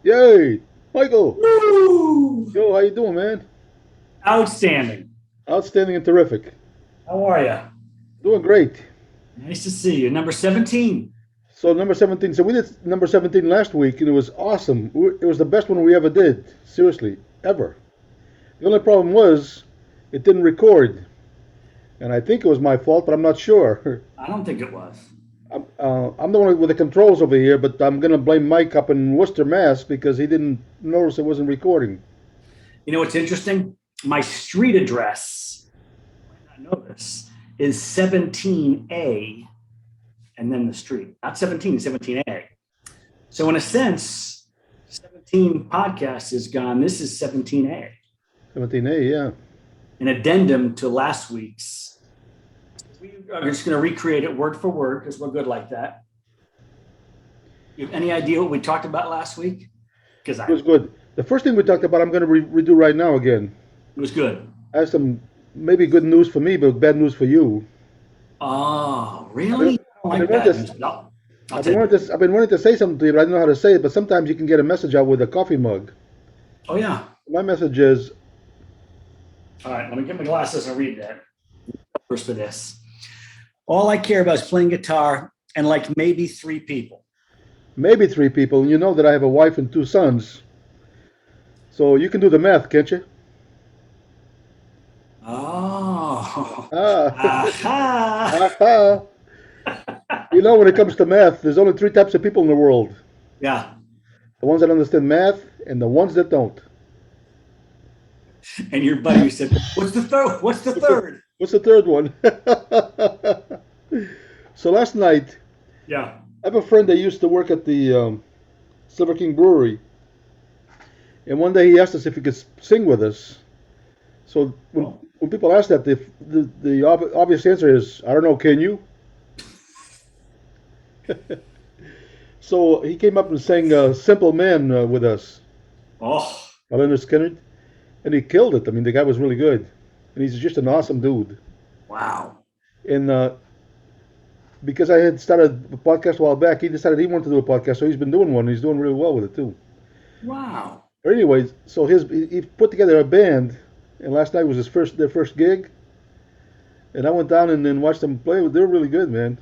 Yay! Michael! Woo! Yo, how you doing, man? Outstanding. Outstanding and terrific. How are you? Doing great. Nice to see you. Number 17. So number 17. So we did number 17 last week, and it was awesome. It was the best one we ever did. Seriously, ever. The only problem was it didn't record, and I think it was my fault, but I'm not sure. I don't think it was. I'm the one with the controls over here, but I'm gonna blame Mike up in Worcester, Mass, because he didn't notice it wasn't recording. You know what's interesting? My street address, I know this, is 17A and then the street. Not 17, 17A. So in a sense, 17 podcast is gone. This is 17A. 17A, yeah. An addendum to last week's. We are just going to recreate it word for word because we're good like that. You have any idea what we talked about last week? Because It was good. The first thing we talked about, I'm going to redo right now again. It was good. I have some maybe good news for me, but bad news for you. Oh, I've been, really? I don't I've like been that wanting news. to, No, I'll I've been take it. I've been wanting to say something to you, but I don't know how to say it. But sometimes you can get a message out with a coffee mug. Oh, yeah. My message is, All right, let me get my glasses and read that. First for this. All I care about is playing guitar and like maybe three people. maybe three people, and you know that I have a wife and two sons. So you can do the math, can't you? Oh, Ah, aha. aha. You know, when it comes to math, there's only three types of people in the world: Yeah. the ones that understand math and the ones that don't. And your buddy who said, what's the third? What's the What's the, third? what's the third one? So last night, Yeah. I have a friend that used to work at the Silver King Brewery, and one day he asked us if he could sing with us. So Oh. when people ask that, the obvious answer is, I don't know, can you? So he came up and sang "Simple Man" with us, Oh, Leonard Skinner, and he killed it. I mean, the guy was really good, and he's just an awesome dude. wow. And because I had started a podcast a while back, he decided he wanted to do a podcast, so he's been doing one. And he's doing really well with it too. Wow. But anyways, so he put together a band, and last night was their first gig, and I went down and then watched them play. They were really good, man.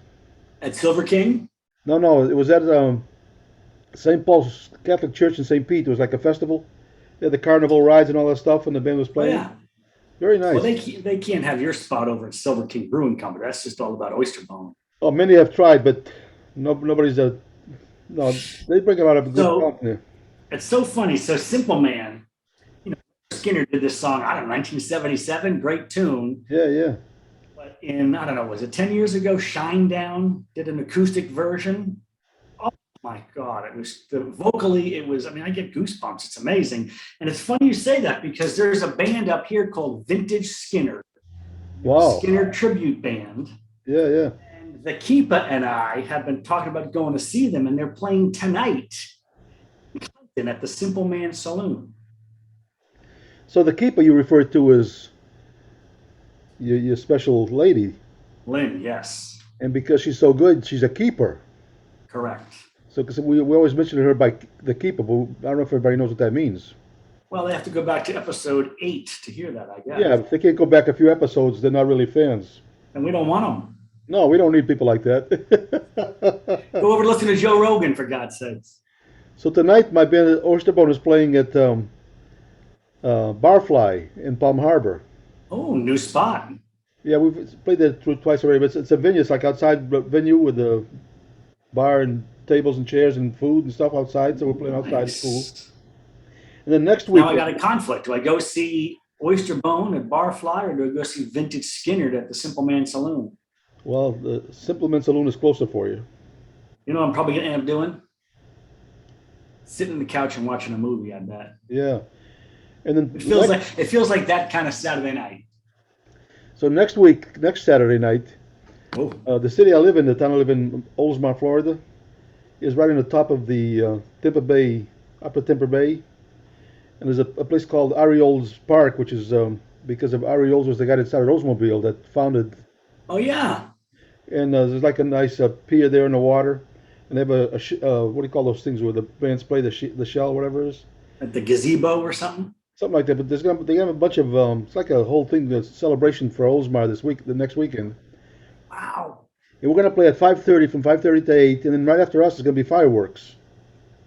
At Silver King? No, it was at St. Paul's Catholic Church in St. Pete. It was like a festival. They had the carnival rides and all that stuff, and the band was Oh, playing. yeah. Very Well, nice. they can't have your spot over at Silver King Brewing Company. That's just all about Oyster Bone. Oh, many have tried, but nobody's a no. They bring a lot of good So company. it's so funny. So Simple Man, you know, Skinner did this song, I don't know, 1977, great tune. Yeah, yeah. But in, I don't know, was it 10 years ago? Shinedown did an acoustic version. Oh my God. It was vocally, it was, I mean, I get goosebumps. It's amazing. And it's funny you say that because there's a band up here called Vintage Skinner, Wow. Skinner Tribute Band. Yeah, yeah. And the Keepa and I have been talking about going to see them, and they're playing tonight in Clinton at the Simple Man Saloon. So the keeper you referred to is your special lady, Lynn, yes, and because she's so good, she's a keeper. correct. So 'cause we always mention her by the keeper, but I don't know if everybody knows what that means. Well, they have to go back to episode 8 to hear that, I Yeah, guess. if they can't go back a few episodes, they're not really fans. And we don't want them. No, we don't need people like that. Go over to listen to Joe Rogan, for God's sakes. So tonight, my band Oyster Bone is playing at Barfly in Palm Harbor. Oh, new spot. Yeah, we've played there twice already, but it's a venue. It's like outside venue with a bar and tables and chairs and food and stuff outside. So we're playing outside. It's cool. Nice. And then next week, Now I got a conflict. Do I go see Oyster Bone at Barfly, or do I go see Vintage Skinner at the Simple Man Saloon? well, the Simpleman Saloon is closer for you. You know what I'm probably going to end up doing? Sitting on the couch and watching a movie, I bet. Yeah. And then It feels like that kind of Saturday night. so next week, next Saturday night, Oh, the city I live in, the town I live in, Oldsmar, Florida, is right on the top of the Tampa Bay, Upper Tampa Bay, and there's a place called Arioles Park, which is because of Arioles was the guy that started Oldsmobile that founded, oh yeah. and there's like a nice pier there in the water, and they have what do you call those things where the bands play the shell, whatever it is, At the gazebo or something. something like that. But they have a bunch of it's like a whole thing, the celebration for Oldsmar the next weekend. Wow. And we're gonna play at 5:30 from 5:30 to 8, and then right after us is gonna be fireworks.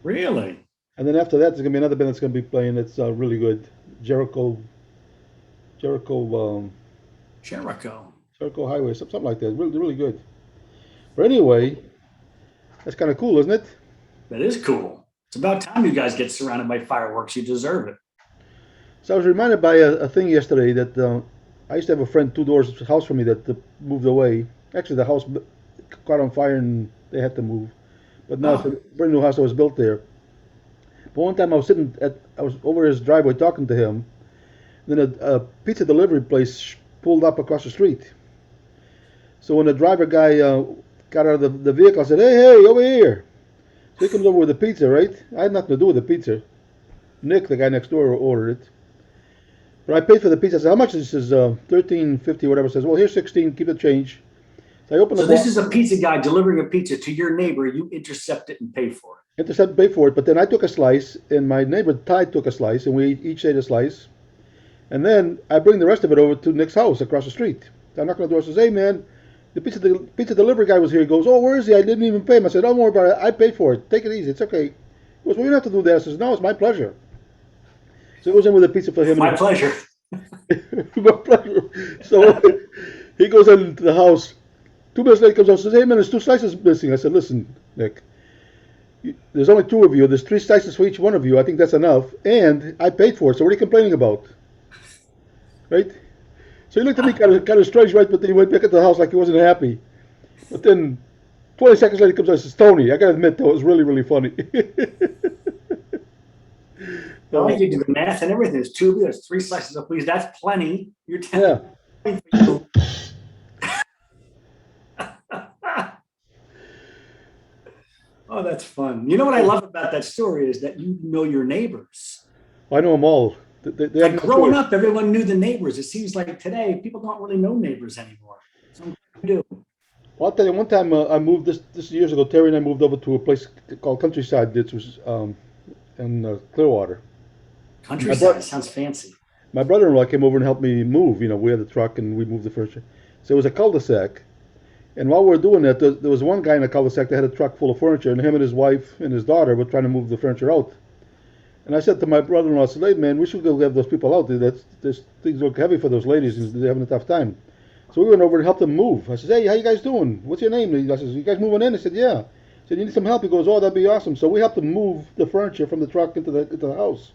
Really? And then after that, there's gonna be another band that's gonna be playing. It's really good. Jericho, Jericho, Jericho. Jericho Highway, something like that. Really, really good. But anyway, that's kind of cool, isn't it? That is cool. It's about time you guys get surrounded by fireworks. You deserve it. So I was reminded by a thing yesterday that I used to have a friend 2 doors house from me that moved away. Actually, the house caught on fire and they had to move. But now it's a Oh, brand new house that was built there. But one time I was over his driveway talking to him. Then a pizza delivery place pulled up across the street. So when the driver guy got out of the vehicle, I said, "Hey, hey, over here!" So he comes over with the pizza, right? I had nothing to do with the pizza. Nick, the guy next door, ordered it. But I paid for the pizza. I said, "How much is this?" 13.50, whatever. Says, "Well, here's 16. Keep the change." So I opened the so this box, is a pizza guy delivering a pizza to your neighbor. You intercept it and pay for it. intercept, pay for it. But then I took a slice, and my neighbor Ty took a slice, and we each ate a slice. And then I bring the rest of it over to Nick's house across the street. So I knock on the door. Says, "Hey, man, the pizza delivery guy was here." He goes, "Oh, where is he? I didn't even pay him." I said, "Don't worry about it. I paid for it. Take it easy. It's okay." He goes, "Well, you don't have to do that." I says, "No, it's my pleasure." So he goes in with a pizza for him. My pleasure. My pleasure. So he goes into the house. 2 minutes later, he comes out and says, "Hey, man, there's 2 slices missing." I said, "Listen, Nick, there's only two of you. There's 3 slices for each one of you. I think that's enough. And I paid for it. So what are you complaining about?" Right? So he looked at me kind of strange, right? But then he went back at the house like he wasn't happy. But then 20 seconds later, he comes out and says, "Tony, I got to admit, that was really, really funny." I uh, like you do the math and everything. There's two of you. There's three slices of please. That's plenty. You're telling yeah. me for you. Oh, that's fun. You know what I love about that story is that you know your neighbors. I know them all. They have Like no growing choice. up, everyone knew the neighbors. It seems like today people don't really know neighbors anymore. Some do. Well, I'll tell you, one time I moved this years ago. Terry and I moved over to a place called Countryside. This was in Clearwater. My, Countryside bro- sounds fancy. my brother-in-law came over and helped me move. We had a truck and we moved the furniture. So it was a cul-de-sac. And while we were doing that, there was one guy in the cul-de-sac that had a truck full of furniture, and him and his wife and his daughter were trying to move the furniture out. And I said to my brother-in-law, I said, "Hey, man, we should go have those people out. This things look heavy for those ladies, and they're having a tough time." So we went over and helped them move. I said, "Hey, how you guys doing? What's your name?" I said, "You guys moving in?" He said, "Yeah." I said, "You need some help?" He goes, "Oh, that'd be awesome." So we helped him move the furniture from the truck into the house.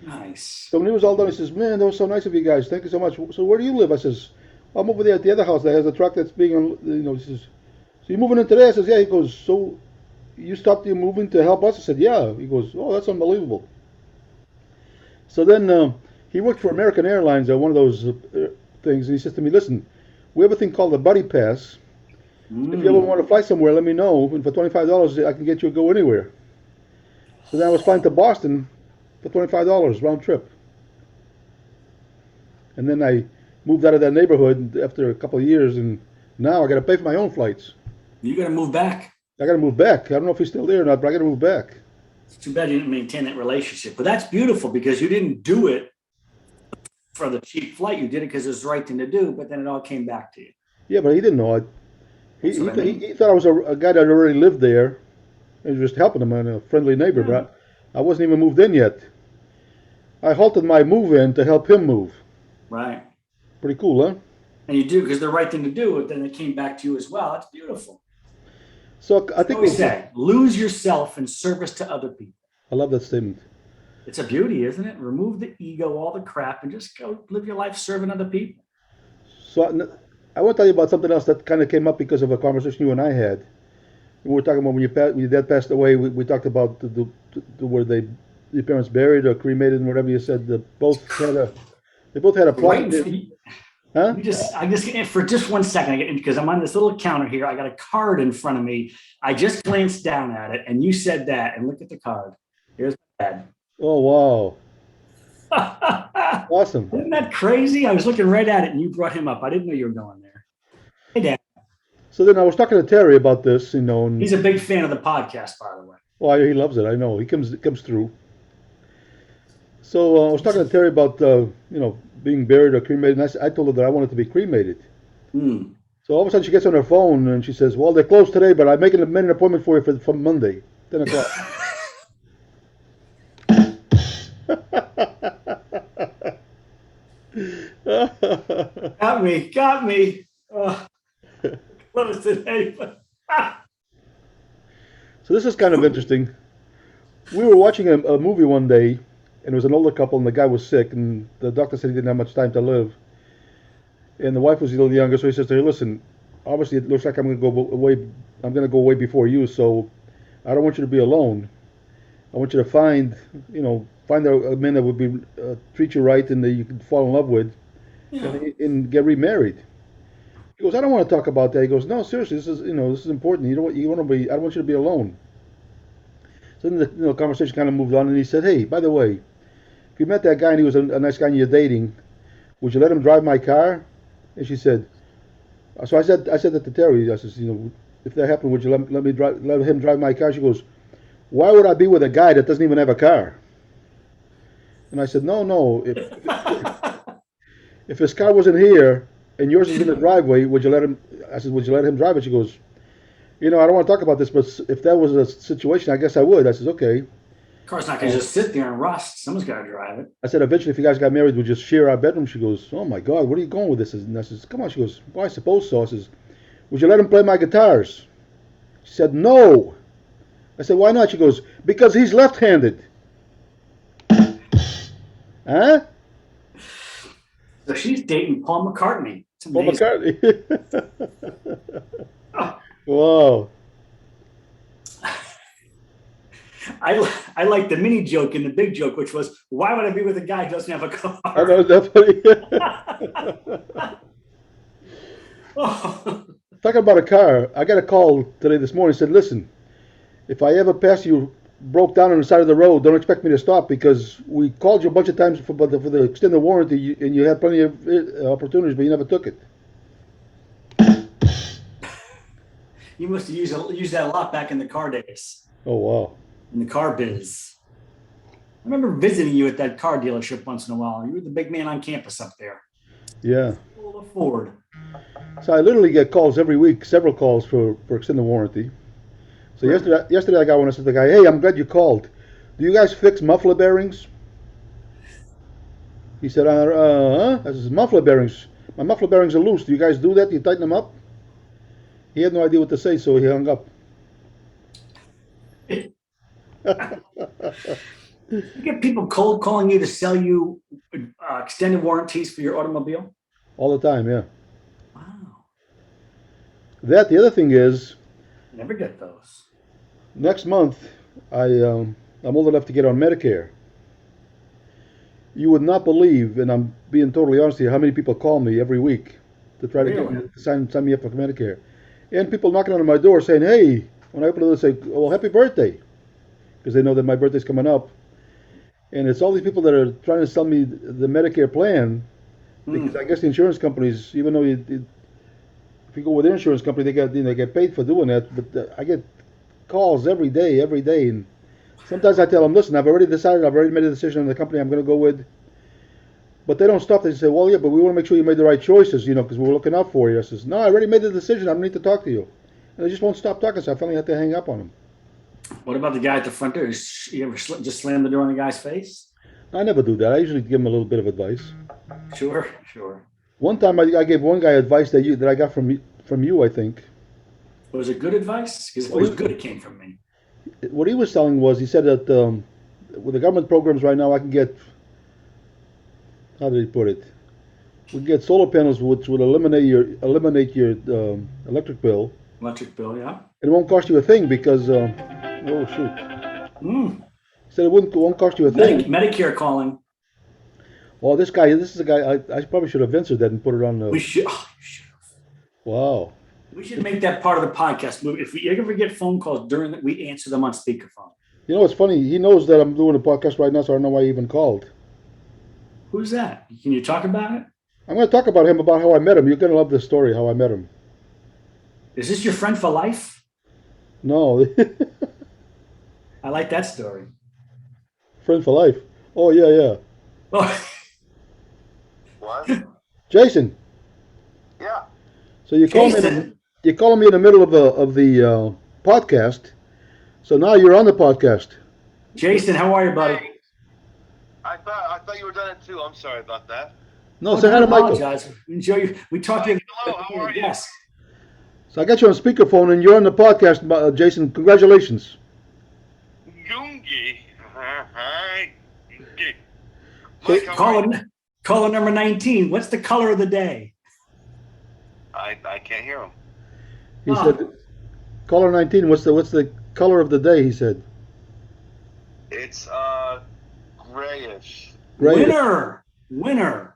Nice. So when it was all done, he says, "Man, that was so nice of you guys. Thank you so much. So where do you live?" I says, "I'm over there at the other house that has a truck that's being. He says, "So you moving in today?" I says, "Yeah." He goes, "So you stopped your moving to help us?" I said, "Yeah." He goes, "Oh, that's unbelievable." So then he worked for American Airlines, one of those things, and he says to me, "Listen, we have a thing called a buddy pass. If you ever want to Mm. fly somewhere, let me know. And for $25, I can get you to go anywhere." So then I was flying to Boston for $25 round trip. And then I moved out of that neighborhood after a couple of years, and now I got to pay for my own flights. You got to move back. I got to move back. I don't know if he's still there or not, but I got to move back. It's too bad you didn't maintain that relationship. But that's beautiful because you didn't do it for the cheap flight. You did it because it was the right thing to do, but then it all came back to you. Yeah, but he didn't know it. That's what I mean. He thought I was a guy that already lived there. I was just helping him and a friendly neighbor, Yeah. but I wasn't even moved in yet. I halted my move in to help him move. Right. Pretty cool, huh? And you do because the right thing to do, but then it came back to you as well. It's beautiful. So I I think always say, lose yourself in service to other people. I love that statement. It's a beauty, isn't it? Remove the ego, all the crap, and just go live your life serving other people. So I want to tell you about something else that kind of came up because of a conversation you and I had. We were talking about when your dad passed away. We talked about where your parents buried or cremated and whatever you said. They both had a Right plot. in front, Huh? I just for just 1 second, because I'm on this little counter here. I got a card in front of me. I just glanced down at it, and you said that, and look at the card. Here's my Oh wow, dad. awesome. Isn't that crazy? I was looking right at it, and you brought him up. I didn't know you were going there. Hey, Dad. So then I was talking to Terry about this, and He's a big fan of the podcast, by the way. well, he loves it. I know he comes through. So I was talking to Terry about being buried or cremated, and I told her that I wanted to be cremated. Hmm. So all of a sudden she gets on her phone and she says, "Well, they're closed today, but I made an appointment for you for Monday, 10 o'clock." Got me. Close today. So this is kind of interesting. We were watching a movie one day, and it was an older couple, and the guy was sick, and the doctor said he didn't have much time to live, and the wife was a little younger, so he says to her, "Listen, obviously it looks like I'm going to go away. I'm going to go away before you, so I don't want you to be alone. I want you to find a man that would be treat you right and that you can fall in love with, Yeah. and get remarried." He goes, "I don't want to talk about that." He goes, "No, seriously, this is important. You want to be. I don't want you to be alone." So then the conversation kind of moved on, and he said, "Hey, by the way, if you met that guy and he was a nice guy and you're dating, would you let him drive my car?" And she said, "So I said that to Terry. I says, if that happened, would you let him drive my car?" She goes, "Why would I be with a guy that doesn't even have a car?" And I said, "No, no. If his car wasn't here and yours is in the driveway, would you let him?" I said, "Would you let him drive it?" She goes, "I don't want to talk about this, but if that was a situation, I guess I would." I said, "Okay." Car's not going to just sit there and rust. Someone's got to drive it. I said, "Eventually, if you guys got married, would you share our bedroom?" She goes, "Oh my God, what are you going with this?" And I says, "Come on." She goes, "Well, I suppose so." I says, "Would you let him play my guitars?" She said, "No." I said, "Why not?" She goes, "Because he's left-handed." Huh? So she's dating Paul McCartney. It's Paul amazing. McCartney. Oh, Wow. I like the mini joke and the big joke, which was, why would I be with a guy who doesn't have a I car? know, definitely. Oh. Talking about a car, I got a call today this morning. Said, "Listen, if I ever pass you broke down on the side of the road, don't expect me to stop because we called you a bunch of times for the extended warranty, and you had plenty of opportunities, but you never took it." You must have used that a lot back in the car days, Oh wow. in the car biz. I remember visiting you at that car dealership once in a while. You were the big man on campus up there. Yeah. Full of Ford. So I literally get calls every week, several calls for extended warranty. So yesterday I got one. I said to the guy, "Hey, I'm glad you called. Do you guys fix muffler bearings?" He said, huh? I said, "Muffler bearings. My muffler bearings are loose. Do you guys do that? Do you tighten them up?" He had no idea what to say, so he hung up. You get people cold calling you to sell you extended warranties for your automobile? All the time, yeah. Wow. The other thing is, Never get those. next month, I'm old enough to get on Medicare. You would not believe, and I'm being totally honest with you, how many people call me every week to try to get Really? me to sign me up for Medicare. And people knocking on my door saying, "Hey," when I open the door, they say, "Well, happy birthday," because they know that my birthday's coming up. And it's all these people that are trying to sell me the Medicare plan because I guess the insurance companies, even though if you go with their insurance company, they get paid for doing that. But I get calls every day, and sometimes I tell them, "Listen, I've already decided, I've already made a decision on the company I'm going to go with." But they don't stop. They say, "Well, yeah, but we want to make sure you made the right choices, because we're looking out for you." I says, "No, I already made the decision. I don't need to talk to you." And they just won't stop talking, so I finally had to hang up on them. What about the guy at the front door? You ever just slam the door in the guy's face? I never do that. I usually give them a little bit of advice. Sure. One time I gave one guy advice that I got from you, I think. Was it good advice? Because if it was good, it came from me. What he was telling was, he said that with the government programs right now, I can get, how did he put it? We can get solar panels which would eliminate your electric bill. Electric bill, yeah. It won't cost you a thing because oh shoot. Mm. He said it won't cost you a thing. Medicare calling. Oh, this is a guy I probably should have answered that and put it on the. We should. Oh, you should have. Wow. We should make that part of the podcast. If we ever get phone calls during that, we answer them on speakerphone. You know what's funny? He knows that I'm doing a podcast right now, so I don't know why he even called. Who's that? Can you talk about it? I'm going to talk about him, about how I met him. You're going to love this story, how I met him. Is this your friend for life? No, I like that story. friend for life. Oh yeah. Oh, What? Jason. Yeah. So Jason. you call me in the middle of the podcast. So now you're on the podcast. Jason, how are you, buddy? Hey, I thought you were done it too. I'm sorry about that. No, Oh, say hi don't to Michael. apologize. Enjoy you. We talked to you. Mike, hello. How are you? Yes. So I got you on speakerphone and you're on the podcast, Jason. Congratulations. Gungi. Hi. Gungi. So- Mike, how are you? Caller number 19. What's the color of the day? I can't hear him. He Huh. said, caller 19. What's the color of the day? He said. It's grayish. Great. Winner.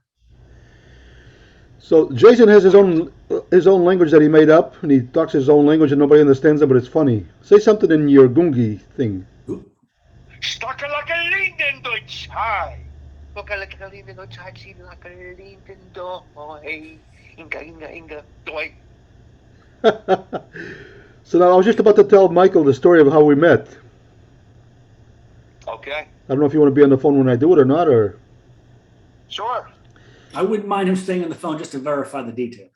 So Jason has his own language that he made up, and he talks his own language, and nobody understands it, but it's funny. Say something in your Gungi thing. Stockerlackerlinden Deutsch. Hi. Stockerlackerlinden Deutsch. Hi. Stockerlackerlinden Deutsch. Inga. Doi. So now I was just about to tell Michael the story of how we met. Okay. I don't know if you want to be on the phone when I do it or not, or Sure. I wouldn't mind him staying on the phone just to verify the details.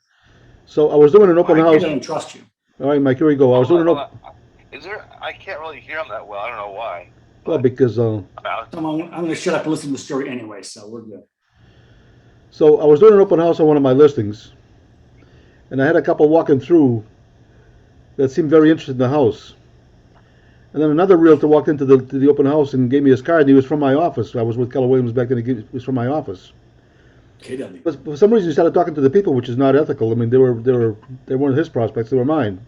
so I was doing an open I house. don't trust you. All right, Mike, here we go. I was doing an Hold open. on. Is there? I can't really hear him that well. I don't know why. Well, because About I'm going to shut up and listen to the story anyway, so we're good. so I was doing an open house on one of my listings, and I had a couple walking through that seemed very interested in the house. And then another realtor walked into the open house and gave me his card, and he was from my office. I was with Keller Williams back then. He was from my office. KW. But for some reason, he started talking to the people, which is not ethical. I mean, they weren't his prospects; they were mine.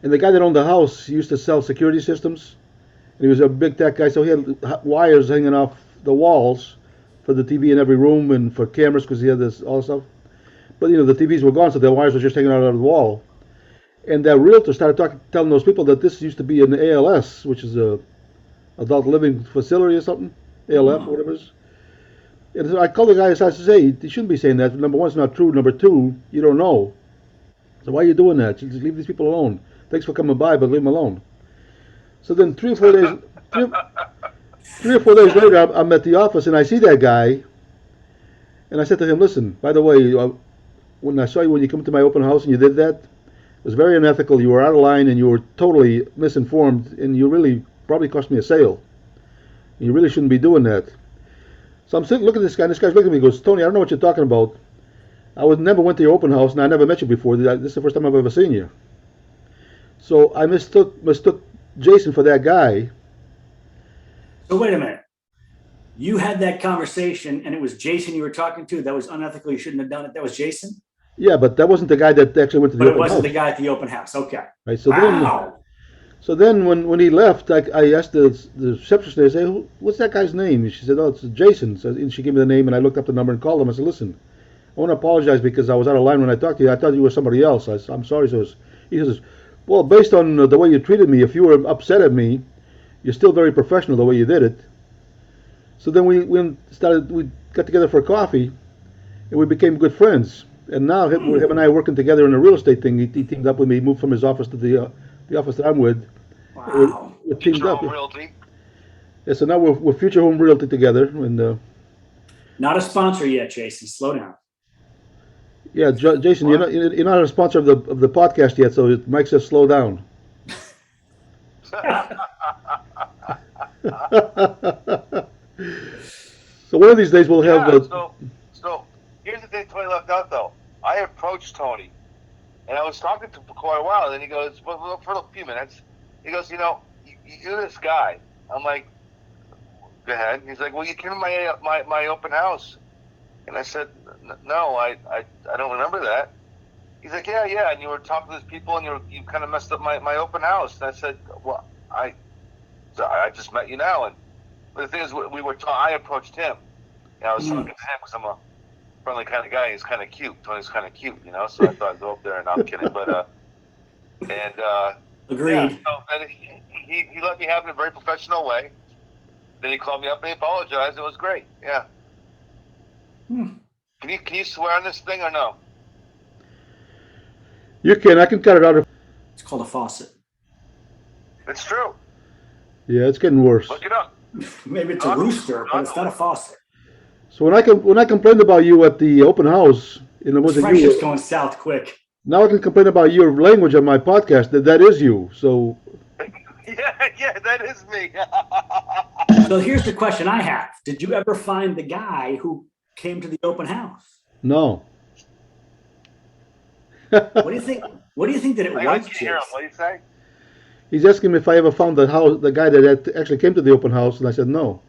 And the guy that owned the house used to sell security systems, and he was a big tech guy. So he had wires hanging off the walls for the TV in every room and for cameras because he had this all this stuff. But the TVs were gone, so the wires were just hanging out of the wall. And that realtor started telling those people that this used to be an ALS, which is a adult living facility or something, ALF or whatever it is. And so I called the guy aside and said, hey, you shouldn't be saying that. Number one, it's not true. Number two, you don't know. So why are you doing that? Just leave these people alone. Thanks for coming by, but leave them alone. So then 3 or 4 days, 3 or 4 days later, I'm at the office and I see that guy, and I said to him, listen, by the way, when I saw you when you came to my open house and you did that, it was very unethical. You were out of line and you were totally misinformed, and you really probably cost me a sale. You really shouldn't be doing that. So I'm sitting looking at this guy, and this guy's looking at me and goes, Tony, I don't know what you're talking about. Never went to your open house, and I never met you before. This is the first time I've ever seen you. So I mistook Jason for that guy. So wait a minute. You had that conversation, and it was Jason you were talking to. That was unethical. You shouldn't have done it. That was Jason? Yeah, but that wasn't the guy that actually went to the But it open wasn't house. the guy at the open house. Okay. Right, so Wow. then when he left, I asked the receptionist, I said, what's that guy's name? And she said, oh, it's Jason. So, and she gave me the name, and I looked up the number and called him. I said, listen, I want to apologize because I was out of line when I talked to you. I thought you were somebody else. I'm sorry. So he says, well, based on the way you treated me, if you were upset at me, you're still very professional the way you did it. So then we got together for coffee, and we became good friends. And now him and I are working together in a real estate thing. He teamed up with me, moved from his office to the office that I'm with. Wow. We're teamed Future up. Home Realty. Yeah, so now we're Future Home Realty together. And Not a sponsor yet, Jason. Slow down. yeah, Jason, you're not a sponsor of the podcast yet, so Mike says slow down. So one of these days we'll have. So here's the thing Tony left out though. I approached Tony, and I was talking to him for quite a while. And then he goes, well, for a few minutes, he goes, you're this guy. I'm like, go ahead. He's like, well, you came to my open house, and I said, no, I don't remember that. He's like, yeah, and you were talking to these people, and you kind of messed up my open house. And I said, well, I just met you now, but the thing is, I approached him. I was talking to him because I'm a friendly kind of guy. He's kind of cute. Tony's kind of cute, so I thought I'd go up there, and I'm kidding, but Agreed. Yeah, so then he let me have it in a very professional way. Then he called me up and he apologized. It was great. Yeah. Can you swear on this thing or no? You can. I can cut it out. It's called a faucet. It's true. Yeah, it's getting worse. Look it up. Maybe it's a rooster, but it's not a faucet. So when I complained about you at the open house, and it wasn't Friendship's you. going south quick. Now I can complain about your language on my podcast. That is you. So Yeah, that is me. So here's the question I have. Did you ever find the guy who came to the open house? no. What do you think? What do you think that it I was, can't hear him. What do you say? He's asking me if I ever found the guy that actually came to the open house, and I said no.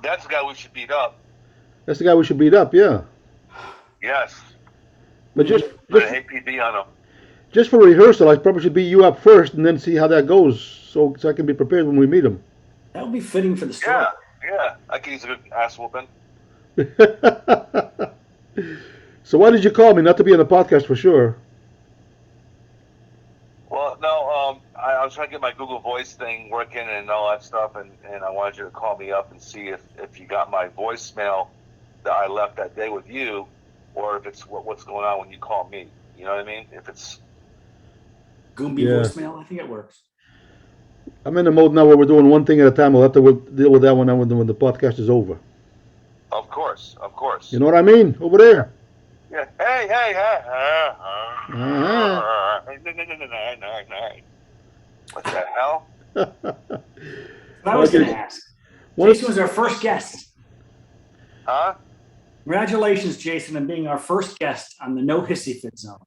That's the guy we should beat up. That's the guy we should beat up. Yeah. Yes. But Put an APB on him. just for rehearsal, I probably should beat you up first, and then see how that goes, so I can be prepared when we meet him. That would be fitting for the story. Yeah. I could use a good ass whooping. So why did you call me? Not to be on the podcast for sure. Well, no, I was trying to get my Google Voice thing working and all that stuff, and I wanted you to call me up and see if you got my voicemail that I left that day with you, or if it's what's going on when you call me. You know what I mean? If it's Goomby voicemail, I think it works. I'm in the mode now where we're doing one thing at a time. We'll have to deal with that one when the podcast is over. Of course. You know what I mean? Over there. Yeah. Hey. What the hell? I was going to ask. Jason was our first guest. Huh? Congratulations, Jason, on being our first guest on the No Hissy Fit Zone.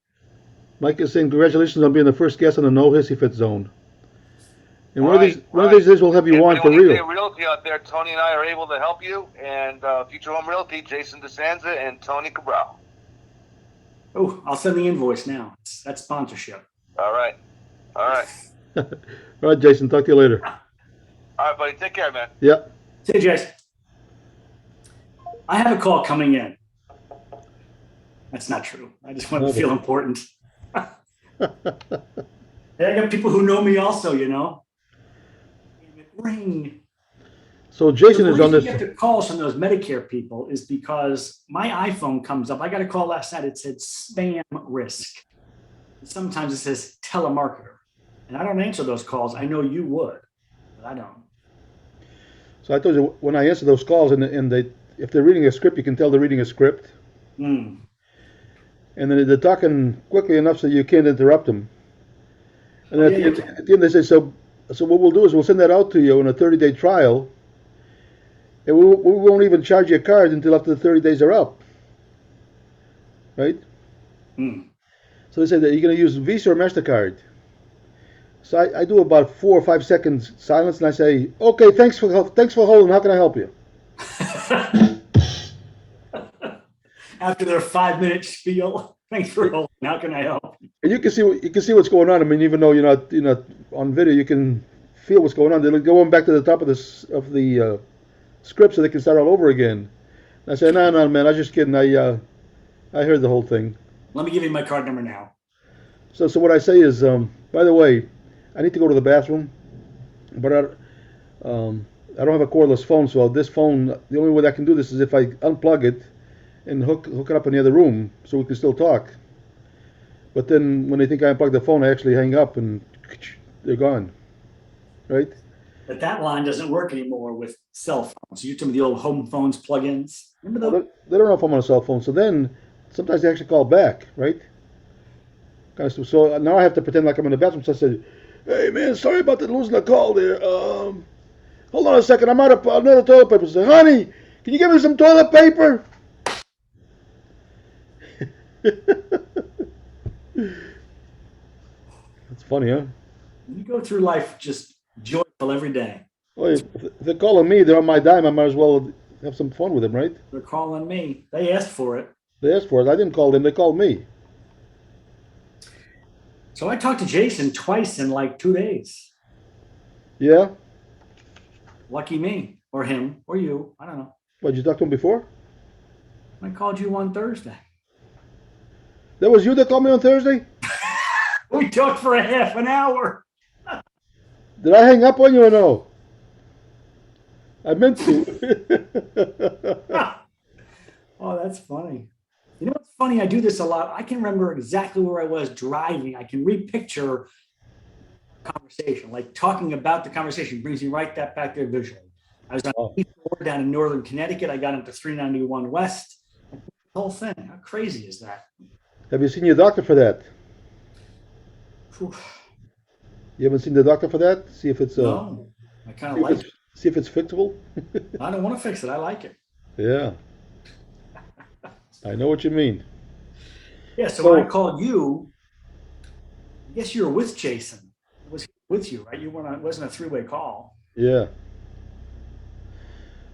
Mike is saying congratulations on being the first guest on the No Hissy Fit Zone. And one of these days we'll have you on for real. If you realty out there, Tony and I are able to help you. And Future Home Realty, Jason DeSanza and Tony Cabral. Oh, I'll send the invoice now. That's sponsorship. All right. All right, Jason. Talk to you later. All right, buddy. Take care, man. Yeah. See you, Jason. I have a call coming in. That's not true. I just want to feel important. Hey, I got people who know me also, you know. Ring. So Jason is on this. The reason you get the calls from those Medicare people is because my iPhone comes up. I got a call last night. It said spam risk. And sometimes it says telemarketer. And I don't answer those calls. I know you would, but I don't. So I told you when I answer those calls and if they're reading a script, you can tell they're reading a script. Mm. And then they're talking quickly enough so you can't interrupt them. And at the end they say, so what we'll do is we'll send that out to you on a 30-day trial. And we won't even charge you a card until after the 30 days are up. Right? Mm. So they say that you're going to use Visa or MasterCard. So I do about 4 or 5 seconds silence and I say, okay, thanks for holding. How can I help you? After their 5-minute spiel, thanks for holding. How can I help? And you can see what's going on. I mean, even though you're not on video, you can feel what's going on. They're going back to the top of the script so they can start all over again. And I say, no, man, I was just kidding. I heard the whole thing. Let me give you my card number now. So what I say is, by the way, I need to go to the bathroom, but I don't have a cordless phone, so this phone, the only way that I can do this is if I unplug it and hook it up in the other room so we can still talk. But then when they think I unplugged the phone, I actually hang up and they're gone. Right? But that line doesn't work anymore with cell phones. You told me the old home phones plug-ins. Remember those? They don't know if I'm on a cell phone, so then sometimes they actually call back, right? So now I have to pretend like I'm in the bathroom. So I said, hey, man, sorry about losing the call there. Hold on a second. I'm out of another toilet paper. I said, honey, can you give me some toilet paper? That's funny, huh? You go through life just joyful every day. Well, if they're calling me, they're on my dime. I might as well have some fun with them, right? They're calling me. They asked for it. They asked for it. I didn't call them. They called me. So I talked to Jason twice in like 2 days. Yeah? Lucky me. Or him. Or you. I don't know. What, did you talk to him before? I called you on Thursday. That was you that called me on Thursday? We talked for a half an hour. Did I hang up on you or no? I meant to. Oh, that's funny. You know what's funny? I do this a lot. I can remember exactly where I was driving. I can repicture a conversation, like talking about the conversation brings me right that back there visually. I was on Oh, East Shore down in northern Connecticut. I got into 391 West. The whole thing. How crazy is that? have you seen your doctor for that? Whew. You haven't seen the doctor for that? No, I kind of See if like it's it. see if it's fixable. I don't want to fix it. I like it. Yeah, I know what you mean. Yeah. So when I So called you, I guess you were with Jason. It was with you, right? You weren't. It wasn't a three-way call. yeah,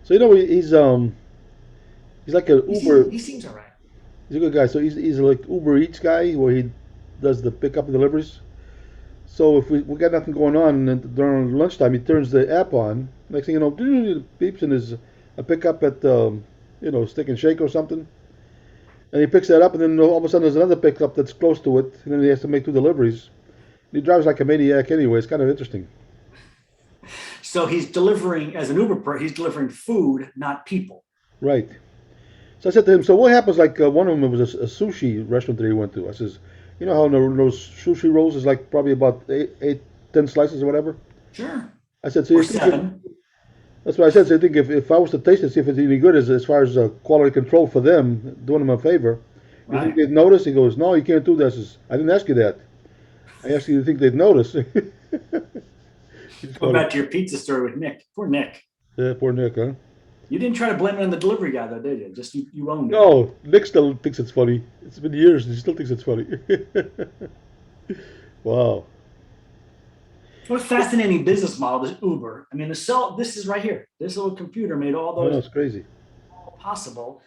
so he's like a Uber. He seems all right. He's a good guy. So he's like Uber Eats guy where he does the pickup and deliveries. So if we got nothing going on and during lunchtime, he turns the app on. Next thing you know, it beeps and there's a pickup at Stick and Shake or something. And he picks that up, and then all of a sudden there's another pickup that's close to it, and then he has to make two deliveries. He drives like a maniac anyway. It's kind of interesting. So he's delivering as an Uber. He's delivering food, not people. Right. So I said to him, so what happens? Like one of them was a sushi restaurant that he went to. I says, you know how those sushi rolls is like probably about 10 slices or whatever. Sure. I said, so Or you think seven. that's what I said. So I think if I was to taste it, see if it's any good as far as quality control for them, doing them a favor, you think Right. they'd notice? He goes, no, you can't do that. I says, I didn't ask you that. I asked you to think they'd notice. He's Go funny. back to your pizza story with Nick. Poor Nick. Yeah, poor Nick, huh? You didn't try to blame it on the delivery guy, though, did you? Just you owned it. No, Nick still thinks it's funny. It's been years and he still thinks it's funny. Wow. What a fascinating business model is Uber. I mean, this is right here. This little computer made all I know, those it's crazy. possible.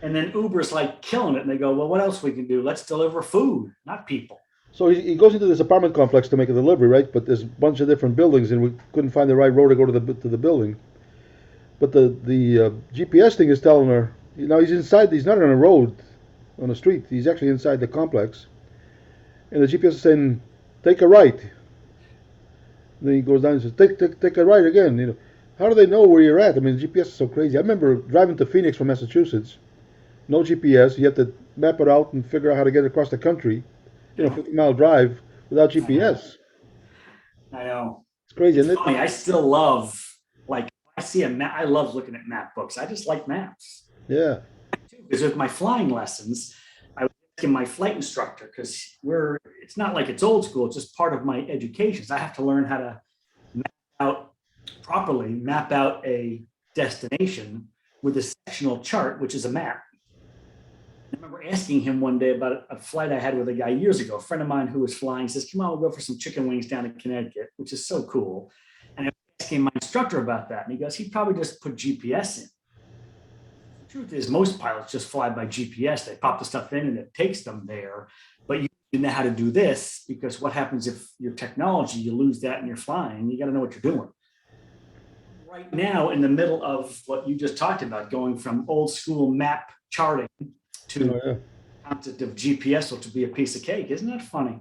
And then Uber's like killing it. And they go, well, what else we can do? Let's deliver food, not people. So he goes into this apartment complex to make a delivery, right? But there's a bunch of different buildings, and we couldn't find the right road to go to the building. But the GPS thing is telling her, he's inside. He's not on a road, on a street. He's actually inside the complex, and the GPS is saying, "Take a right." And then he goes down and says, "Take a right again." How do they know where you're at? I mean, the GPS is so crazy. I remember driving to Phoenix from Massachusetts, no GPS. You have to map it out and figure out how to get across the country. Yeah, 50-mile drive without I know. GPS. I know. It's crazy, It's isn't it? funny. I still love, like, I see a map. I love looking at map books. I just like maps. Yeah. Because with my flying lessons, I was asking my flight instructor because it's not like it's old school, it's just part of my education. So I have to learn how to map out map out a destination with a sectional chart, which is a map. I remember asking him one day about a flight I had with a guy years ago, a friend of mine who was flying. He says, come on, we'll go for some chicken wings down in Connecticut, which is so cool. And I was asking my instructor about that. And he goes, he probably just put GPS in. The truth is, most pilots just fly by GPS. They pop the stuff in and it takes them there. But you know how to do this because what happens if your technology, you lose that and you're flying? You got to know what you're doing. Right now, in the middle of what you just talked about, going from old school map charting to Oh, yeah. concept of GPS, which will be a piece of cake. Isn't that funny?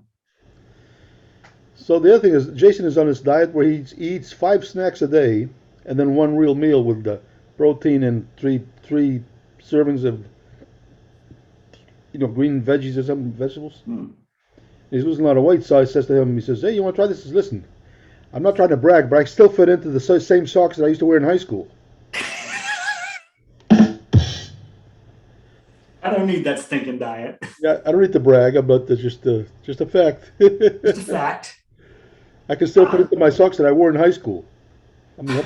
So the other thing is, Jason is on this diet where he eats 5 snacks a day, and then one real meal with the protein and three servings of green veggies or some vegetables. Hmm. He's losing a lot of weight, so I says to him, he says, "Hey, you want to try this?" He says, "Listen, I'm not trying to brag, but I still fit into the same socks that I used to wear in high school." I don't need that stinking diet. Yeah, I don't need to brag, but it's just a fact. Just a fact. I can still fit Ah, into my socks that I wore in high school. I mean,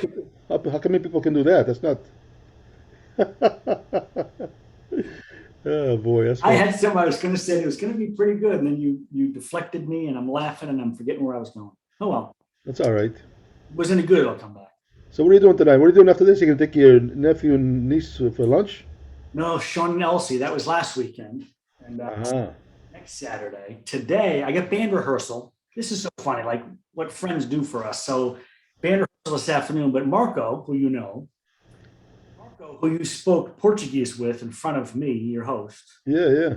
how come many people can do that? That's not. Oh boy, that's I funny. had some I was going to say it was going to be pretty good, and then you deflected me, and I'm laughing, and I'm forgetting where I was going. Oh well, That's all right. was any good? I'll come back. So what are you doing tonight? What are you doing after this? You gonna take your nephew and niece for lunch? No, Sean and Elsie. That was last weekend, and Uh-huh. next Saturday. Today, I got band rehearsal. This is so funny, like what friends do for us. So, band rehearsal this afternoon. But Marco, Marco, who you spoke Portuguese with in front of me, your host, Yeah, yeah.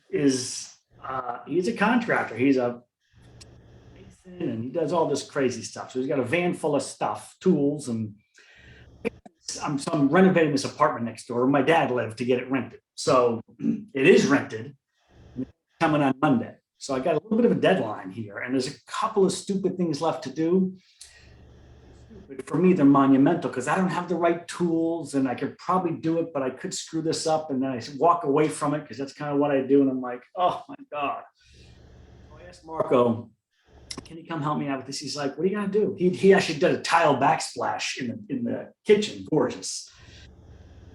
is he's a contractor. He's a mason, and he does all this crazy stuff. So he's got a van full of stuff, tools, and I'm renovating this apartment next door where my dad lived to get it rented. So it is rented, coming on Monday. So I got a little bit of a deadline here, and there's a couple of stupid things left to do. For me, they're monumental because I don't have the right tools, and I could probably do it, but I could screw this up, and then I walk away from it because that's kind of what I do. And I'm like, oh my God. So I asked Marco, can he come help me out with this? He's like, what are you gonna do? He actually did a tile backsplash in the kitchen, gorgeous.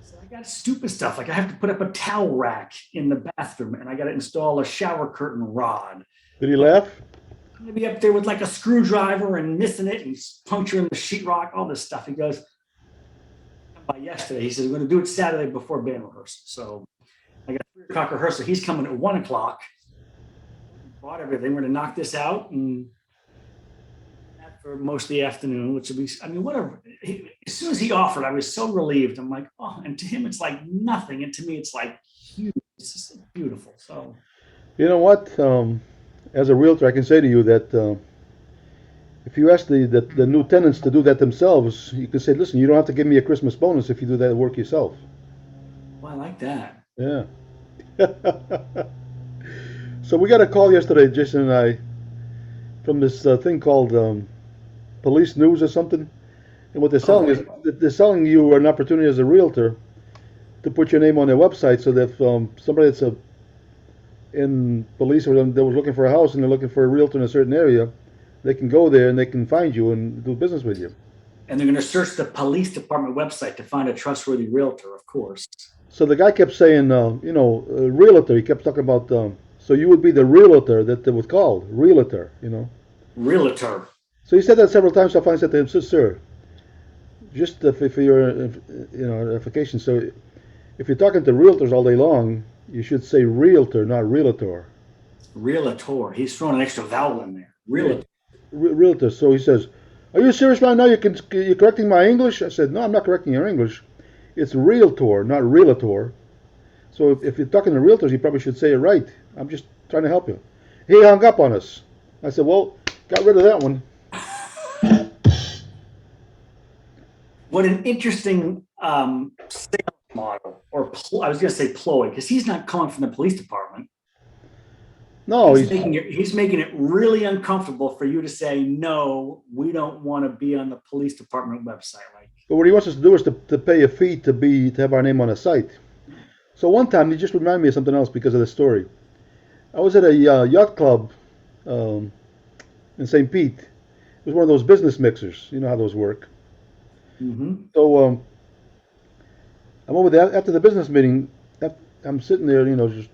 So I got stupid stuff like I have to put up a towel rack in the bathroom, and I got to install a shower curtain rod. Did he laugh? I'm gonna be up there with like a screwdriver and missing it and puncturing the sheetrock, all this stuff. He goes, by yesterday, he says, we're gonna do it Saturday before band rehearsal. So I got a 3 o'clock rehearsal. He's coming at 1 o'clock. Bought everything. We're gonna knock this out and for most of the afternoon, which would be, I mean, whatever. As soon as he offered, I was so relieved. I'm like, oh, and to him, it's like nothing. And to me, it's like huge. It's just beautiful. So, You know what? As a realtor, I can say to you that if you ask the new tenants to do that themselves, you can say, listen, you don't have to give me a Christmas bonus if you do that work yourself. well, I like that. Yeah. So we got a call yesterday, Jason and I, from this thing called Police News or something. And what they're selling is they're selling you an opportunity as a realtor to put your name on their website, so that if somebody that's in police or that was looking for a house and they're looking for a realtor in a certain area, they can go there and they can find you and do business with you. And they're going to search the police department website to find a trustworthy realtor, of course. So the guy kept saying, realtor. He kept talking about, so you would be the realtor that it was called, realtor, Realtor. So he said that several times. So I finally said to him, sir, just for your, edification. So if you're talking to realtors all day long, you should say realtor, not realtor. Realtor. He's throwing an extra vowel in there. Realtor. Realtor. So he says, are you serious right now? You're correcting my English? I said, no, I'm not correcting your English. It's realtor, not realtor. So if you're talking to realtors, you probably should say it right. I'm just trying to help you. He hung up on us. I said, well, got rid of that one. What an interesting sales model, or I was going to say ploy, because he's not coming from the police department. No, he's making it really uncomfortable for you to say, no, we don't want to be on the police department website. But what he wants us to do is to pay a fee to have our name on a site. So one time, he just reminded me of something else because of this story. I was at a yacht club in St. Pete. It was one of those business mixers. You know how those work. Mm-hmm. So I'm over there after the business meeting. I'm sitting there, just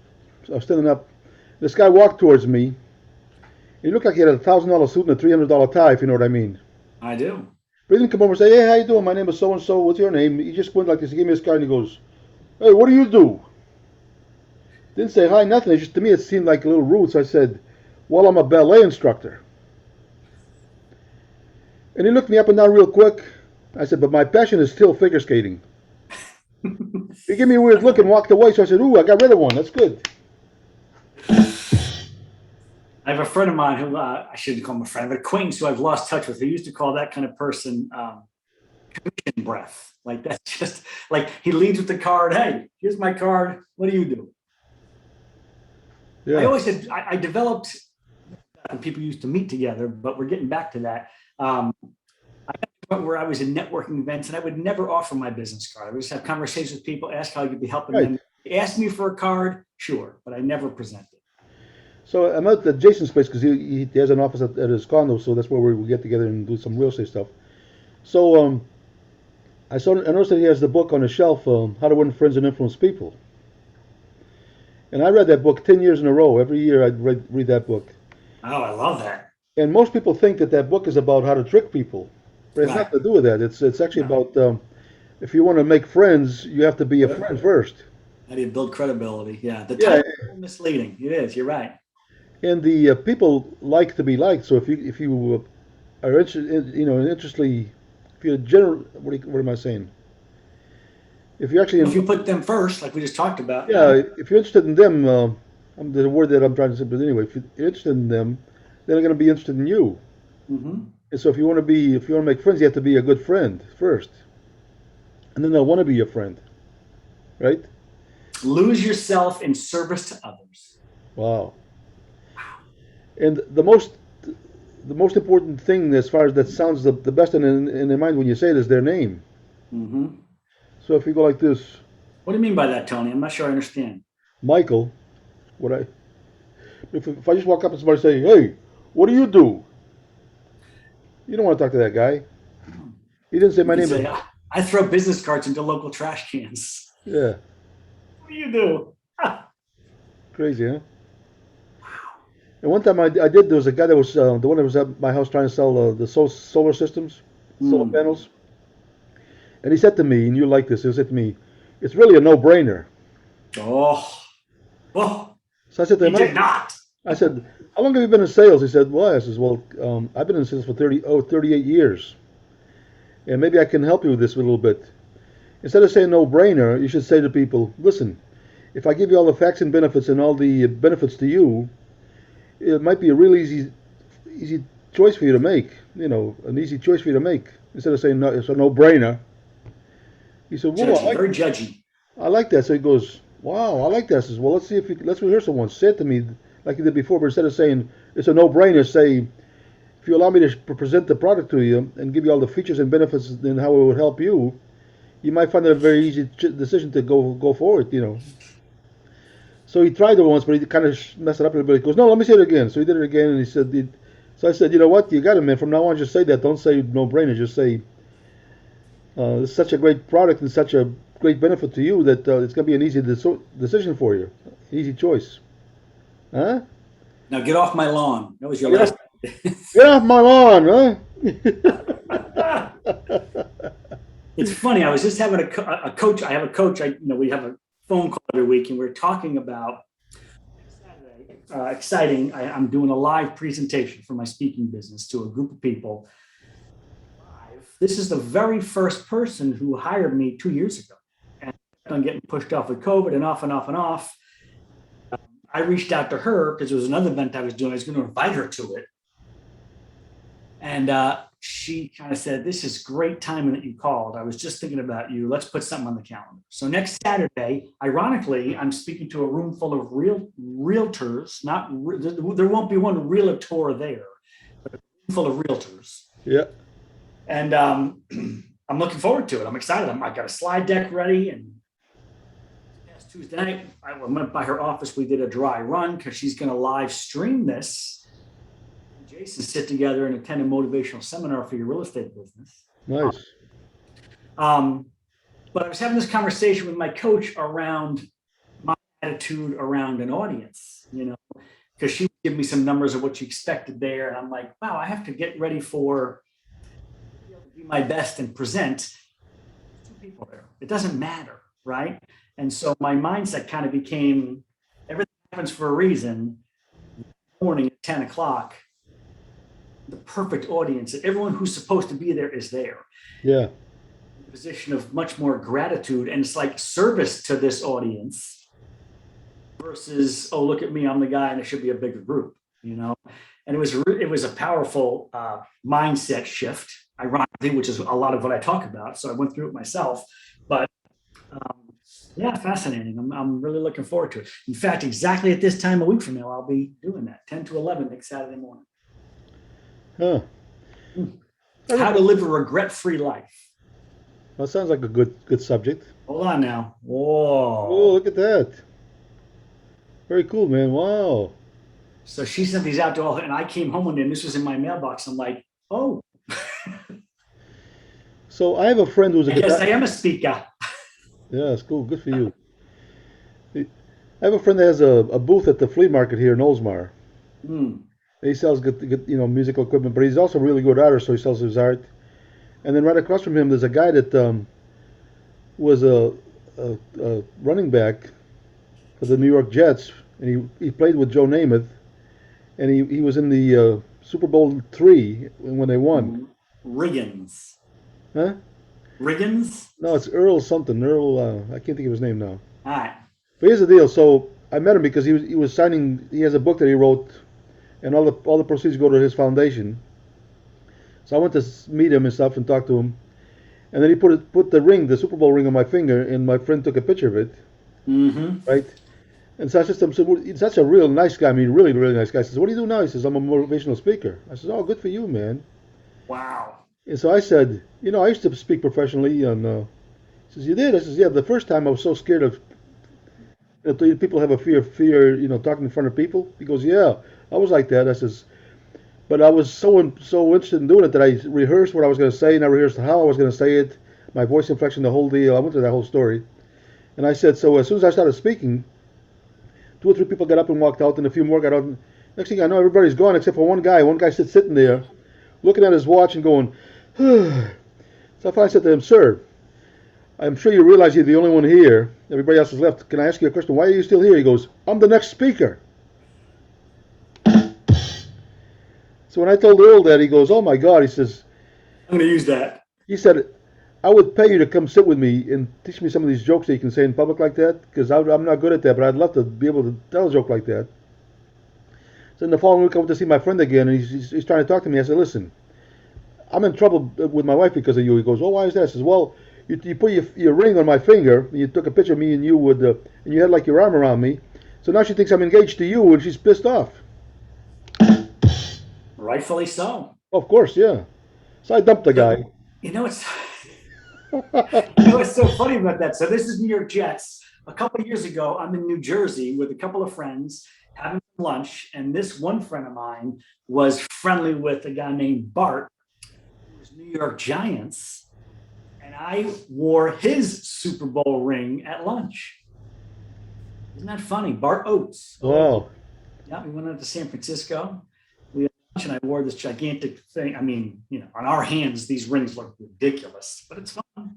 I was standing up. This guy walked towards me. He looked like he had a $1,000 suit and a $300 tie, if you know what I mean. I do. But he didn't come over and say, hey, how you doing? My name is so-and-so. What's your name? He just went like this. He gave me his card and he goes, hey, what do you do? Didn't say hi, nothing. Just to me, it seemed like a little rude. So I said, well, I'm a ballet instructor. And he looked me up and down real quick. I said, but my passion is still figure skating. He gave me a weird look and walked away. So I said, ooh, I got rid of one. That's good. I have a friend of mine who, I shouldn't call him a friend, but an acquaintance who I've lost touch with, who used to call that kind of person commission breath. Like that's just like he leads with the card. Hey, here's my card. What do you do? Yeah. I always said I developed, and people used to meet together, but we're getting back to that. I got to the point where I was in networking events and I would never offer my business card. I would just have conversations with people, ask how I could be helping them. They asked me for a card, sure, but I never present it. So I'm at Jason's place because he has an office at his condo, so that's where we get together and do some real estate stuff. So I noticed that he has the book on the shelf, How to Win Friends and Influence People. And I read that book 10 years in a row. Every year I'd read that book. Oh, I love that. And most people think that book is about how to trick people. But it's nothing to do with that. It's actually about if you want to make friends, you have to be a friend first. How do you build credibility? Yeah, the title is misleading. It is. You're right. And the people like to be liked. So if you are interested, if you're general, what am I saying? If you actually, if you put them first, like we just talked about. Yeah, if you're interested in them, the word that I'm trying to say, but anyway, if you're interested in them, then they're going to be interested in you. Mm-hmm. And so if you want to make friends, you have to be a good friend first, and then they'll want to be your friend, right? Lose yourself in service to others. Wow. And the most important thing as far as that sounds the best in their mind when you say it is their name. Mm-hmm. So if you go like this, What do you mean by that, Tony? I'm not sure I understand. Michael, what I if I just walk up and somebody say, "Hey, what do you do?" You don't want to talk to that guy. He didn't say You my could name. say, I throw business cards into local trash cans. Yeah, What do you do? crazy, huh? And one time I did. There was a guy that was the one that was at my house trying to sell the solar systems, solar Mm. panels, and he said to me, and you like this, he said to me, "It's really a no-brainer." Oh, well, So I said to he him, did not. I said, "How long have you been in sales?" He said, "Well," I says, "Well, I've been in sales for 38 years, and maybe I can help you with this a little bit." Instead of saying no-brainer, you should say to people, "Listen, if I give you all the facts and benefits and all the benefits to you, it might be a real easy choice for you to make. You know, an easy choice for you to make." Instead of saying no, it's a no-brainer. He said, "Well, Judgy, very judgy. I like that." So he goes, "Wow, I like that." I says, "Well, let's see if let's rehearse it once. Say it to me like you did before, but instead of saying it's a no-brainer, say if you allow me to present the product to you and give you all the features and benefits and how it would help you, you might find it a very easy decision to go forward. You know." So he tried it once, but he kind of messed it up a little bit. He goes, "No, let me say it again." So he did it again, and he said, "So I said, you know what? You got it, man. From now on, just say that. Don't say no-brainer. Just say it's such a great product and such a great benefit to you that it's going to be an easy decision for you, easy choice." Huh? Now get off my lawn. That was your Get last. off, get off my lawn, huh? It's funny. I was just having a coach. I have a coach. We have a phone call every week, and we're talking about Saturday. Exciting. I'm doing a live presentation for my speaking business to a group of people. This is the very first person who hired me 2 years ago, and I'm getting pushed off with COVID and off and off and off. I reached out to her because there was another event I was doing. I was going to invite her to it. And she kind of said, "This is great timing that you called. I was just thinking about you. Let's put something on the calendar." So next Saturday, ironically, I'm speaking to a room full of realtors. There won't be one realtor there, but a room full of realtors. Yeah. And I'm looking forward to it. I'm excited. I got a slide deck ready. And last Tuesday night, I went by her office. We did a dry run because she's going to live stream this. Jason sit together and attend a motivational seminar for your real estate business. Nice. But I was having this conversation with my coach around my attitude around an audience, because she would give me some numbers of what she expected there. And I'm like, wow, I have to get ready for be my best and present. Two people there. It doesn't matter, right? And so my mindset kind of became everything happens for a reason. Morning at 10 o'clock. The perfect audience. Everyone who's supposed to be there is there. Yeah. In a position of much more gratitude, and it's like service to this audience versus, oh, look at me, I'm the guy, and it should be a bigger group, And it was a powerful mindset shift, ironically, which is a lot of what I talk about. So I went through it myself, but yeah, fascinating. I'm really looking forward to it. In fact, exactly at this time a week from now, I'll be doing that, 10 to 11 next Saturday morning. Huh. How to live a regret-free life. That sounds like a good subject. Hold on now. Whoa. Oh, look at that. Very cool, man. Wow. So she sent these out to all, and I came home one day, and this was in my mailbox. I'm like, oh. So I have a friend who's a I guess I am a speaker. Yeah, it's cool. Good for you. I have a friend that has a booth at the flea market here in Oldsmar. He sells good, musical equipment, but he's also a really good artist, so he sells his art. And then right across from him, there's a guy that was a running back for the New York Jets, and he played with Joe Namath, and he was in the Super Bowl III when they won. Riggins. Huh? Riggins? No, it's Earl something. Earl, I can't think of his name now. All right. But here's the deal. So I met him because he was signing. He has a book that he wrote, and all the proceeds go to his foundation. So I went to meet him and stuff and talk to him, and then he put the ring, the Super Bowl ring, on my finger, and my friend took a picture of it. Mm-hmm. right? And so I said to him, so he's such a real nice guy. I mean, really, really nice guy. He says, what do you do now? He says, I'm a motivational speaker. I said, oh, good for you, man. Wow. And so I said, I used to speak professionally. And he says, you did? I says, yeah. The first time I was so scared of people have a fear, talking in front of people. He goes, yeah, I was like that. I says, but I was so interested in doing it that I rehearsed what I was going to say, and I rehearsed how I was going to say it, my voice inflection, the whole deal. I went through that whole story. And I said, so as soon as I started speaking, 2 or 3 people got up and walked out, and a few more got out. And next thing I know, everybody's gone except for one guy. One guy sitting there, looking at his watch and going, so I finally said to him, sir, I'm sure you realize you're the only one here. Everybody else has left. Can I ask you a question? Why are you still here? He goes, I'm the next speaker. So when I told Earl that, he goes, oh my God. He says, I'm going to use that. he said, I would pay you to come sit with me and teach me some of these jokes that you can say in public like that, because I'm not good at that, but I'd love to be able to tell a joke like that. So in the following week, I went to see my friend again, and he's trying to talk to me. I said, listen, I'm in trouble with my wife because of you. He goes, oh, why is that? I says, well, you put your ring on my finger, and you took a picture of me and you and you had like your arm around me. So now she thinks I'm engaged to you, and she's pissed off. Rightfully so. Of course, yeah. So I dumped the guy. You know, it's what's so funny about that. So this is New York Jets. A couple of years ago, I'm in New Jersey with a couple of friends having lunch, and this one friend of mine was friendly with a guy named Bart, who was New York Giants, and I wore his Super Bowl ring at lunch. Isn't that funny? Bart Oates. Wow. Yeah, we went out to San Francisco. We had lunch, and I wore this gigantic thing. I mean, on our hands, these rings look ridiculous, but it's fun.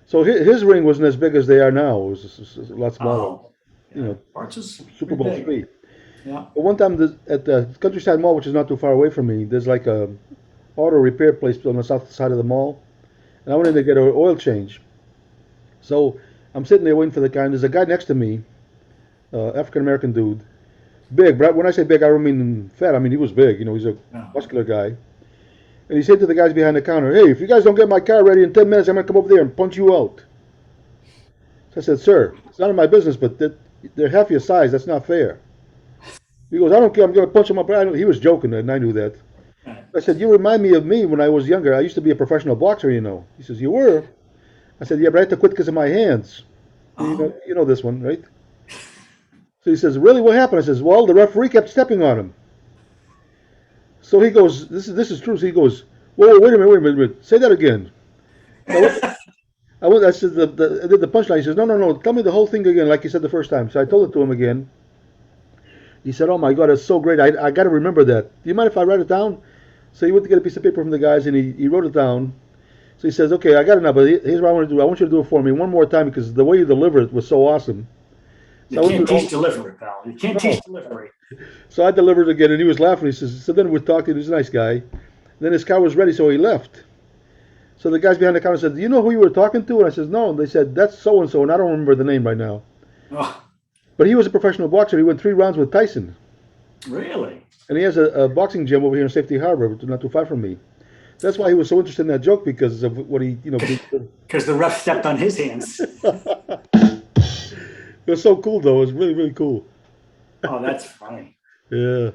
So his ring wasn't as big as they are now. It was a lot smaller. Oh, yeah. Bart's is Super Bowl big. III. Yeah. But one time at the Countryside Mall, which is not too far away from me, there's like a auto repair place on the south side of the mall, and I went in to get an oil change. So I'm sitting there waiting for the guy, and there's a guy next to me, African American dude, big. But when I say big, I don't mean fat. I mean he was big. He's a muscular guy. And he said to the guys behind the counter, "Hey, if you guys don't get my car ready in 10 minutes, I'm gonna come over there and punch you out." So I said, "Sir, it's none of my business, but they're half your size. That's not fair." He goes, "I don't care. I'm gonna punch him up." He was joking, and I knew that. I said, "You remind me of me when I was younger. I used to be a professional boxer, you know." He says, "You were?" I said, "Yeah, but I had to quit because of my hands." You know this one, right? So he says, "Really? What happened?" I says, "Well, the referee kept stepping on him." So he goes, "This is true." So he goes, "Whoa, wait a minute. Say that again." I said, I did the punchline. He says, no. Tell me the whole thing again, like you said the first time. So I told it to him again. He said, "Oh my God, it's so great. I got to remember that. Do you mind if I write it down?" So he went to get a piece of paper from the guys, and he wrote it down. So he says, "Okay, I got it now, but here's what I want to do. I want you to do it for me one more time because the way you delivered it was so awesome." So you can't teach delivery, pal. You can't teach delivery. So I delivered it again, and he was laughing. He says, so then we talked. He was a nice guy. Then his car was ready, so he left. So the guys behind the counter said, "Do you know who you were talking to?" And I said, "No." And they said, "That's so-and-so," and I don't remember the name right now. Oh, But he was a professional boxer. He went 3 rounds with Tyson. really? And he has a boxing gym over here in Safety Harbor, not too far from me. That's why he was so interested in that joke, because of what he, Because the ref stepped on his hands. It was so cool, though. It was really, really cool. Oh, that's funny. Yeah.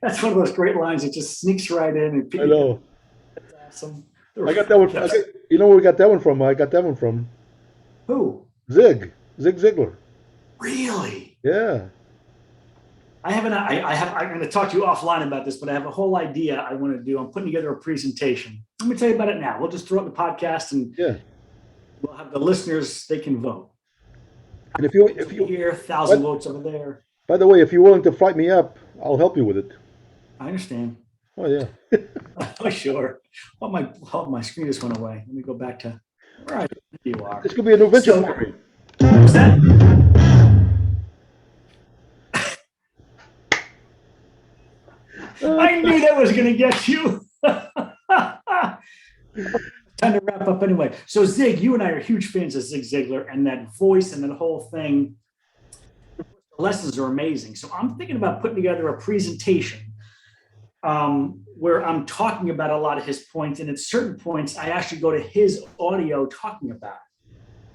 That's one of those great lines that just sneaks right in. And I know. That's awesome. I got that one. You know where we got that one from? I got that one from Who? Zig Ziglar. Really? Yeah. I'm going to talk to you offline about this, but I have a whole idea I want to do. I'm putting together a presentation. Let me tell you about it now. We'll just throw it in the podcast, and we'll have the listeners. They can vote. And if you hear 1,000 votes over there. By the way, if you're willing to fight me up, I'll help you with it. I understand. Oh yeah. Oh sure. Oh my screen just went away. Let me go back to where you are. This could be a new venture for me. What's that? I knew that was going to get you. Time to wrap up anyway. So Zig, you and I are huge fans of Zig Ziglar, and that voice and that whole thing. The lessons are amazing. So I'm thinking about putting together a presentation where I'm talking about a lot of his points, and at certain points, I actually go to his audio talking about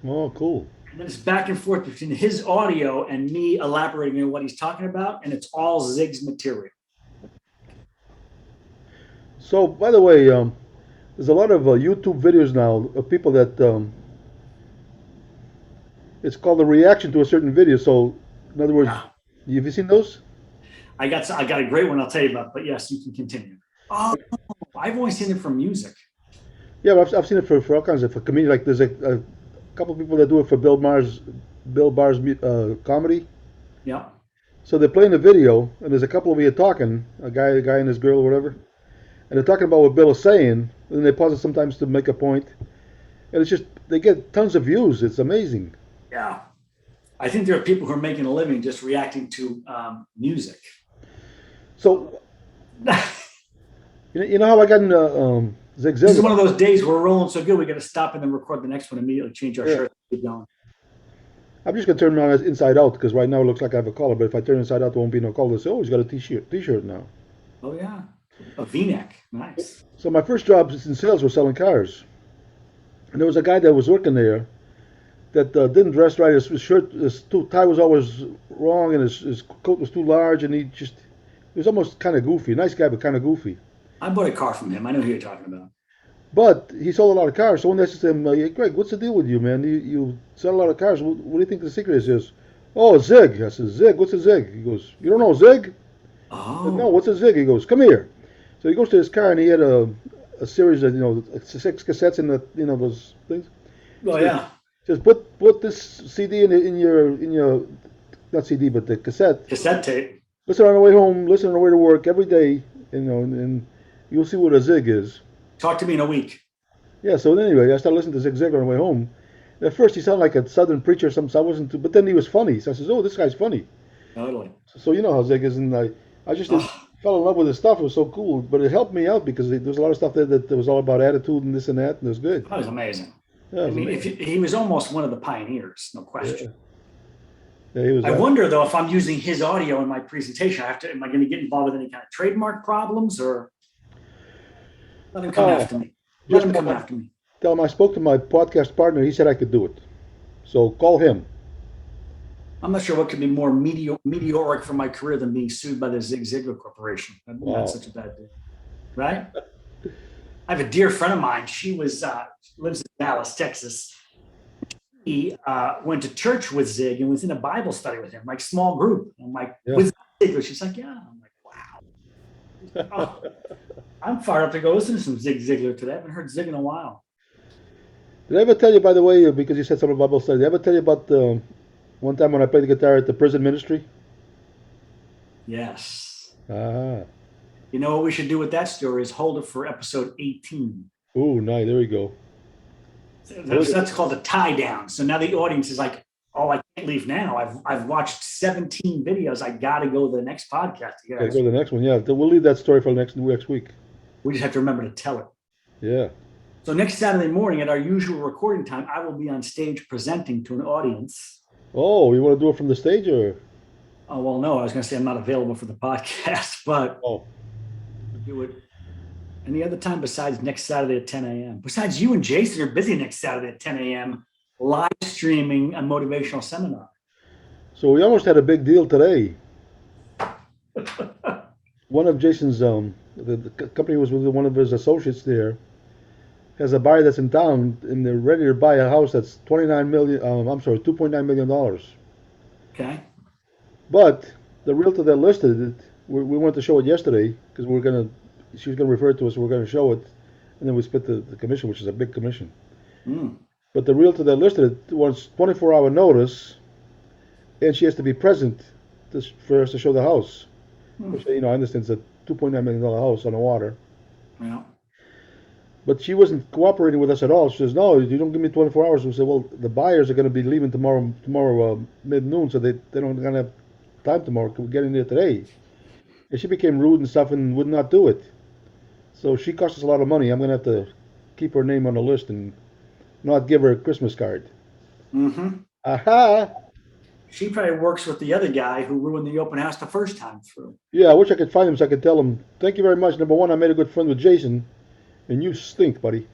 it. Oh, cool. And then it's back and forth between his audio and me elaborating on what he's talking about, and it's all Zig's material. So, by the way, there's a lot of YouTube videos now of people that it's called a reaction to a certain video. So, in other words, Yeah. have you seen those? I got a great one I'll tell you about, but yes, you can continue. Oh, I've only seen it from music. Yeah, I've seen it for all kinds of for comedy. Like there's a couple of people that do it for Bill Maher's comedy. Yeah. So they're playing the video, and there's a couple of you talking, a guy and his girl or whatever, and they're talking about what Bill is saying, and then they pause it sometimes to make a point, and it's just they get tons of views. It's amazing. Yeah. I think there are people who are making a living just reacting to music. So you know how I got into Zig Ziglar? This is one of those days we're rolling so good, we got to stop and then record the next one immediately, change our shirt, keep going. I'm just gonna turn around inside out because right now it looks like I have a collar, but if I turn inside out, there won't be no collar. So, oh, he's got a t-shirt now. Oh yeah, a V-neck, nice. So my first job in sales was selling cars, and there was a guy that was working there that didn't dress right. His shirt, tie was always wrong, and his coat was too large, and he was almost kind of goofy. Nice guy, but kind of goofy. I bought a car from him. I know who you're talking about. But he sold a lot of cars. So when they said to him, "Hey, Greg, what's the deal with you, man? You sell a lot of cars. What do you think the secret is?" He goes, "Oh, Zig." I said, "Zig? What's a Zig?" He goes, "You don't know Zig?" I said, "No, what's a Zig?" He goes, "Come here." So he goes to his car, and he had a series of 6 cassettes in the those things. Oh yeah. Just put this CD in your not CD but the cassette. Cassette tape. Listen on the way home. Listen on the way to work every day. And you'll see what a Zig is. Talk to me in a week. Yeah. So anyway, I started listening to Zig Ziglar on the way home. At first, he sounded like a Southern preacher or something. So I wasn't too. But then he was funny. So I says, "Oh, this guy's funny." Totally. So you know how Zig is, and I just fell in love with his stuff. It was so cool, but it helped me out because there was a lot of stuff there that was all about attitude and this and that, and it was good. That was amazing. Yeah, I mean, he was almost one of the pioneers, no question. Yeah, he was. I wonder though if I'm using his audio in my presentation, am I going to get involved with any kind of trademark problems, or let him come after me? Let him come after me. Tell him I spoke to my podcast partner. He said I could do it. So call him. I'm not sure what could be more meteoric for my career than being sued by the Zig Ziglar Corporation. Not such a bad thing, right? I have a dear friend of mine. She lives in Dallas, Texas. He went to church with Zig and was in a Bible study with him, like small group. I'm like, with Zig. She's like, yeah. I'm like, wow. I'm fired up to go listen to some Zig Ziglar today. I haven't heard Zig in a while. Did I ever tell you, by the way, because you said something about Bible study, did I ever tell you about one time when I played the guitar at the prison ministry? Yes. Ah. You know what we should do with that story is hold it for episode 18. Ooh, nice. There we go. That's called a tie down. So now the audience is like, oh, I can't leave now. I've watched 17 videos. I got to go to the next podcast. Go to the next one. Yeah, we'll leave that story for next week. We just have to remember to tell it. Yeah. So next Saturday morning at our usual recording time, I will be on stage presenting to an audience. Oh, you want to do it from the stage or? Oh, well, no. I was going to say I'm not available for the podcast, but I'll do it any other time besides next Saturday at 10 a.m. Besides, you and Jason are busy next Saturday at 10 a.m. live streaming a motivational seminar. So we almost had a big deal today. One of Jason's the company was with one of his associates there. Has a buyer that's in town, and they're ready to buy a house that's $2.9 million. Okay. But the realtor that listed it, we went to show it yesterday because she was gonna refer it to us. We're gonna show it, and then we split the commission, which is a big commission. But the realtor that listed it wants 24-hour notice, and she has to be present for us to show the house. Which, I understand it's a $2.9 million house on the water. Yeah. But she wasn't cooperating with us at all. She says, "No, you don't give me 24 hours." We said, "Well, the buyers are going to be leaving tomorrow mid-noon, so they don't going to have time tomorrow. Can we get in there today?" And she became rude and stuff and would not do it. So she cost us a lot of money. I'm going to have to keep her name on the list and not give her a Christmas card. Mm-hmm. Aha! She probably works with the other guy who ruined the open house the first time through. Yeah, I wish I could find him so I could tell him, "Thank you very much. Number one, I made a good friend with Jason. And you stink, buddy."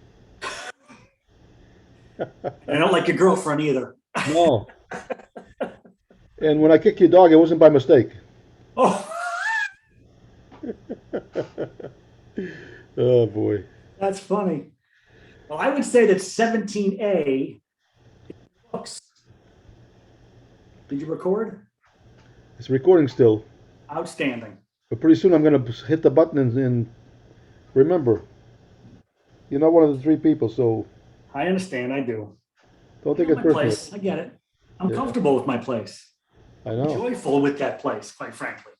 I don't like your girlfriend either. No. And when I kicked your dog, it wasn't by mistake. Oh, Oh boy. that's funny. Well, I would say that 17A books. Did you record? It's recording still, Outstanding. but pretty soon I'm gonna hit the button and remember, you're not one of the three people, so I understand. I do. don't I take know it my personally. place. I get it. I'm Yeah. comfortable with my place. I know. Joyful with that place, quite frankly.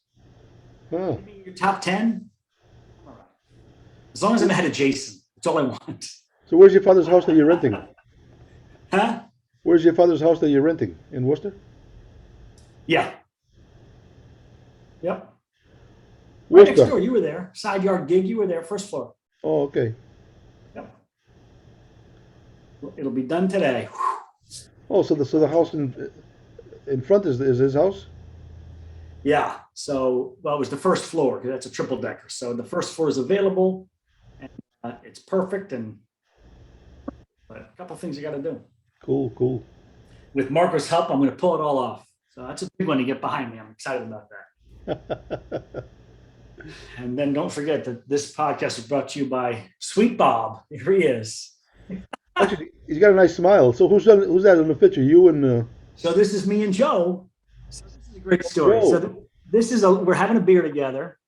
Huh. Maybe your top 10? All right. As long as I'm ahead of Jason. That's all I want. So where's your father's house that you're renting? Huh? Where's your father's house that you're renting? In Worcester? Yeah. Yep. Right next Worcester. door. You were there. Side yard gig. You were there. First floor. Oh, okay. Yep. It'll be done today. Oh, so the house in front is his house? Yeah. So, well, it was the first floor because that's a triple decker. So the first floor is available, and it's perfect. But a couple things you got to do. Cool, cool. With Marco's help, I'm going to pull it all off. So that's a big one to get behind me. I'm excited about that. And then don't forget that this podcast is brought to you by Sweet Bob. Here he is. Actually, he's got a nice smile. So who's that in the picture? You and So this is me and Joe. So this is a great story. Joe. So we're having a beer together.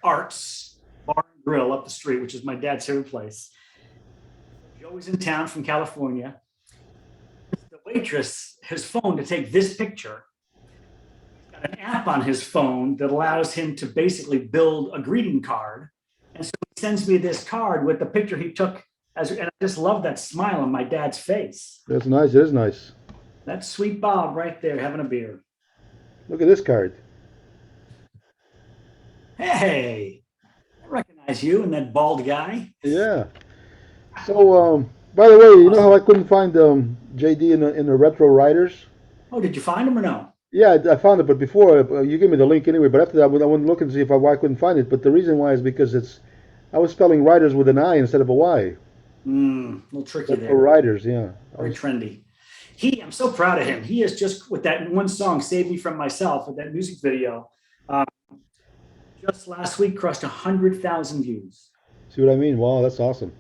Arts Bar and Grill up the street, which is my dad's favorite place. Joe is in town from California. The waitress, his phone to take this picture. He's got an app on his phone that allows him to basically build a greeting card. And so he sends me this card with the picture he took. And I just love that smile on my dad's face. that's nice. It is nice. That's Sweet Bob right there having a beer. Look at this card. Hey, I recognize you and that bald guy. Yeah. So by the way, you know how I couldn't find JD in the retro riders? Oh, did you find him or no? Yeah, I found it, but before you gave me the link anyway. But after that, I went looking to see why I couldn't find it. But the reason why is because I was spelling riders with an I instead of a Y. A little tricky Retro there. riders, yeah. Very trendy. I'm so proud of him. He is just with that one song, Save Me From Myself, with that music video. Just last week crossed 100,000 views. See what I mean? Wow, that's awesome.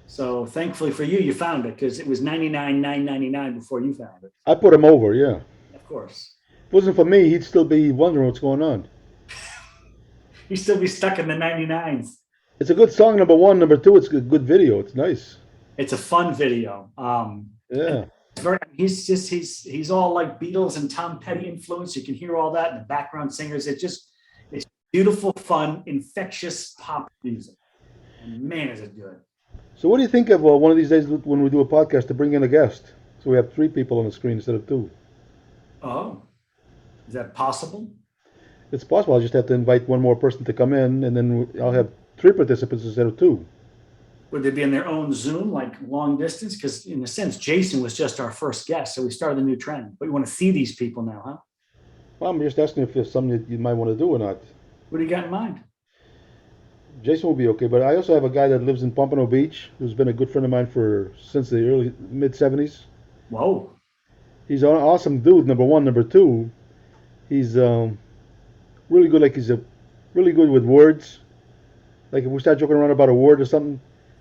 So thankfully for you, you found it because it was $99,999 before you found it. I put him over, yeah. Of course. If it wasn't for me, he'd still be wondering what's going on. He'd still be stuck in the 99s. It's a good song, number one. Number two, it's a good video. It's nice. It's a fun video. Yeah. He's all like Beatles and Tom Petty influence. You can hear all that in the background singers. It's beautiful, fun, infectious pop music. And man, is it good. So what do you think of one of these days when we do a podcast to bring in a guest? So we have three people on the screen instead of two. Oh, is that possible? It's possible. I'll just have to invite one more person to come in, and then I'll have three participants instead of two. Would they be in their own Zoom, like long distance? Because in a sense, Jason was just our first guest, so we started a new trend. But you want to see these people now, huh? Well, I'm just asking if there's something that you might want to do or not. What do you got in mind? Jason will be okay, but I also have a guy that lives in Pompano Beach who's been a good friend of mine since the mid-70s. Whoa. He's an awesome dude, number one. Number two, he's really good. Like he's really good with words. Like if we start joking around about a word or something,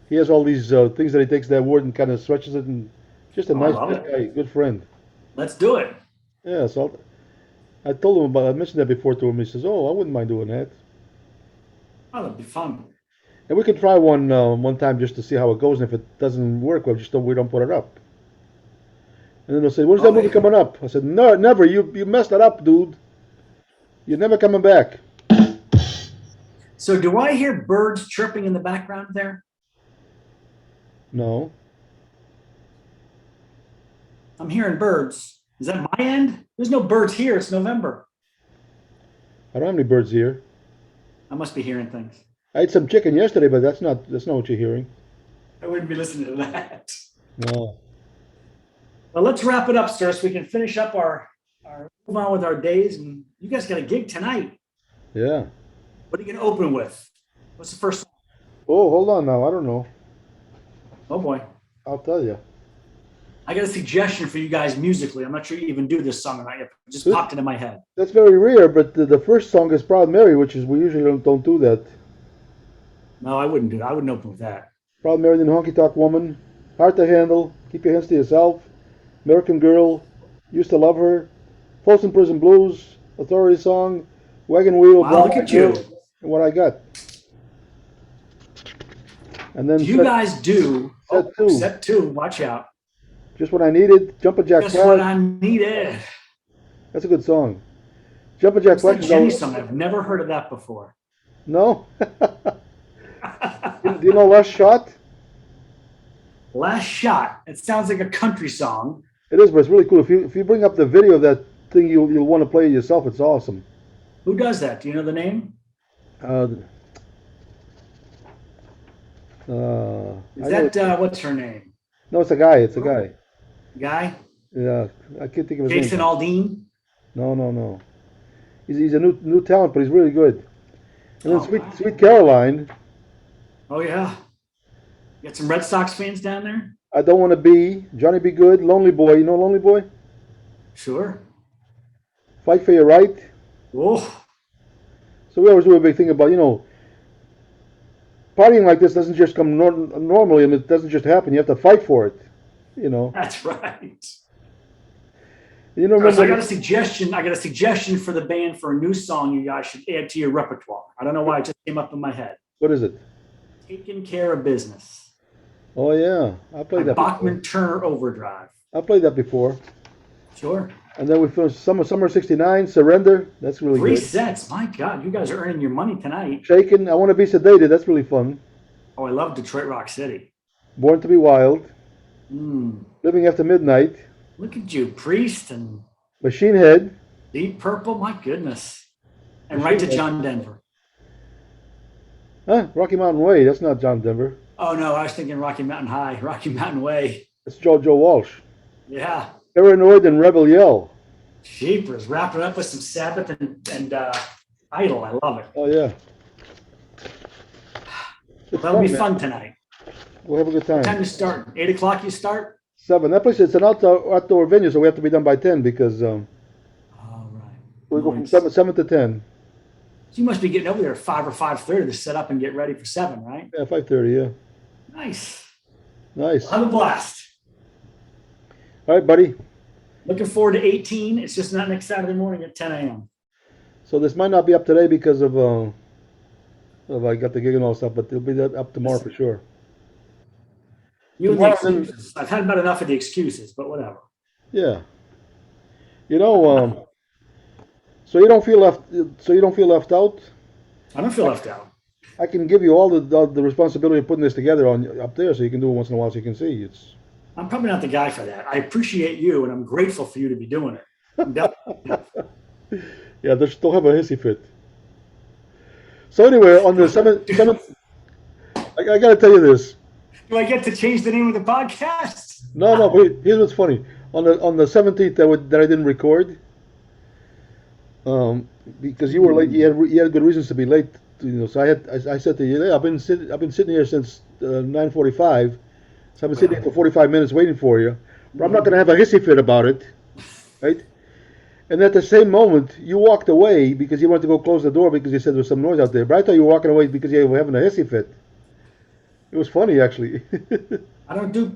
he has all these things that he takes that word and kind of stretches it, and just a nice guy, good friend. Let's do it. Yeah, so I told him I mentioned that before to him. He says, "Oh, I wouldn't mind doing that." Oh, that'd be fun. And we could try one time just to see how it goes. And if it doesn't work, we don't put it up. And then they'll say, "When's that movie coming up?" I said, "No, never. You messed it up, dude. You're never coming back." So do I hear birds chirping in the background there? No. I'm hearing birds. Is that my end? There's no birds here. It's November. I don't have any birds here. I must be hearing things. I ate some chicken yesterday, but that's not what you're hearing. I wouldn't be listening to that. No. Well, let's wrap it up, sir, so we can finish up our move on with our days. And you guys got a gig tonight. Yeah. What are you going to open with? What's the first song? Oh, hold on now. I don't know. Oh, boy. I'll tell you. I got a suggestion for you guys musically. I'm not sure you even do this song or not yet. It just popped into my head. That's very rare, but the first song is Proud Mary, which is we usually don't do that. No, I wouldn't do that. I wouldn't open with that. Proud Mary, then Honky Tonk Woman, Hard to Handle, Keep Your Hands to Yourself, American Girl, Used to Love Her, Folsom Prison Blues, Authority Song, Wagon Wheel, Wow, look at you. and What I Got. And then You guys do set two. Set two. Watch out. Just What I Needed, Jumpin' Jack Just Flash. what I needed. That's a good song. Jumpin' Jack It's that Flash. Jenny song. I've never heard of that before. No? Do you know Last Shot? Last Shot. It sounds like a country song. It is, but it's really cool. If you bring up the video of that thing, you'll want to play it yourself. It's awesome. Who does that? Do you know the name? Is that what's her name? No, it's a guy. It's a guy. Guy? Yeah, I can't think of his Jason name. Aldean? No. He's a new talent, but he's really good. And then Oh, wow. Sweet Caroline. Oh, yeah. You got some Red Sox fans down there? I Don't Want to Be, Johnny Be Good, Lonely Boy. You know Lonely Boy? Sure. Fight for Your Right. Oh, So we always do a big thing about, partying like this doesn't just come normally, and it doesn't just happen. You have to fight for it, that's right. You know, So I got remember, a suggestion. I got a suggestion for the band for a new song you guys should add to your repertoire. I don't know why it just came up in my head. what is it? Taking Care of Business. Oh, yeah. I played that Bachman Turner Overdrive. before. I played that before. Sure. And then we finished Summer 69, Surrender. That's really Three good. sets. My God, you guys are earning your money tonight. Shaken, I Want to Be Sedated. That's really fun. Oh, I love Detroit Rock City. Born to Be Wild. Mm. Living After Midnight. Look at you, Priest and Machine Head. Deep Purple. My goodness. And Right to John Denver. Huh? Rocky Mountain Way. That's not John Denver. Oh, no, I was thinking Rocky Mountain High, Rocky Mountain Way. That's Joe Walsh. Yeah. Paranoid and Rebel Yell. Jeepers. Wrapping up with some Sabbath and Idol. I love it. Oh, yeah. It's That'll be man. fun tonight. We'll have a good time. What time you start? 8 o'clock you start? 7. That place, it's an outdoor venue, so we have to be done by 10 because All right. we go from Nice. 7 to 10. So you must be getting over there at 5 or 5:30 to set up and get ready for 7, right? Yeah, 5:30, yeah. Nice. Nice. Have a blast. All right, buddy. Looking forward to 18. It's just not next Saturday morning at 10 a.m. So this might not be up today because of I got the gig and all stuff, but it'll be up tomorrow for sure. You and the Tomorrow, excuses. I've had about enough of the excuses, but whatever. Yeah. So you don't feel left. So you don't feel left out. I don't feel left out. I can give you all the responsibility of putting this together up there, so you can do it once in a while, so you can see. I'm probably not the guy for that. I appreciate you, and I'm grateful for you to be doing it. I'm definitely- Yeah, they'll have a hissy fit. So anyway, on the seventh, I got to tell you this. Do I get to change the name of the podcast? No, but here's what's funny. On the 17th that I didn't record, because you were late. You had good reasons to be late. So I said to you, hey, I've been sitting here since 9:45. So I've been sitting here for 45 minutes waiting for you. But I'm not going to have a hissy fit about it, right? And at the same moment, you walked away because you wanted to go close the door because you said there was some noise out there. But I thought you were walking away because you were having a hissy fit. It was funny, actually. I don't do,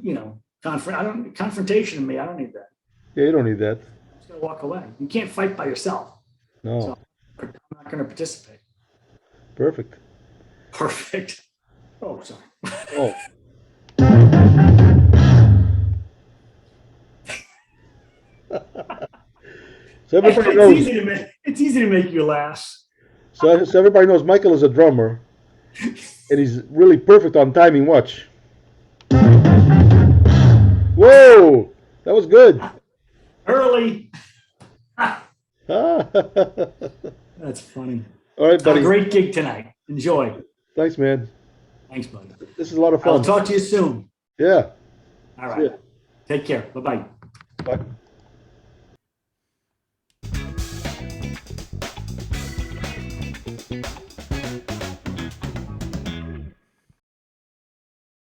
confrontation in me. I don't need that. Yeah, you don't need that. I'm just going to walk away. You can't fight by yourself. No. So I'm not going to participate. Perfect. Perfect. Oh, sorry. Oh. So everybody knows. It's easy to make you laugh. So everybody knows Michael is a drummer, and he's really perfect on timing. Watch. Whoa, that was good. Early. All That's funny. right, Have buddy. a great gig tonight. Enjoy. Thanks, man. Thanks, buddy. This is a lot of I'll fun. talk to you soon. Yeah. All See ya. right. Take care. Bye-bye. Bye.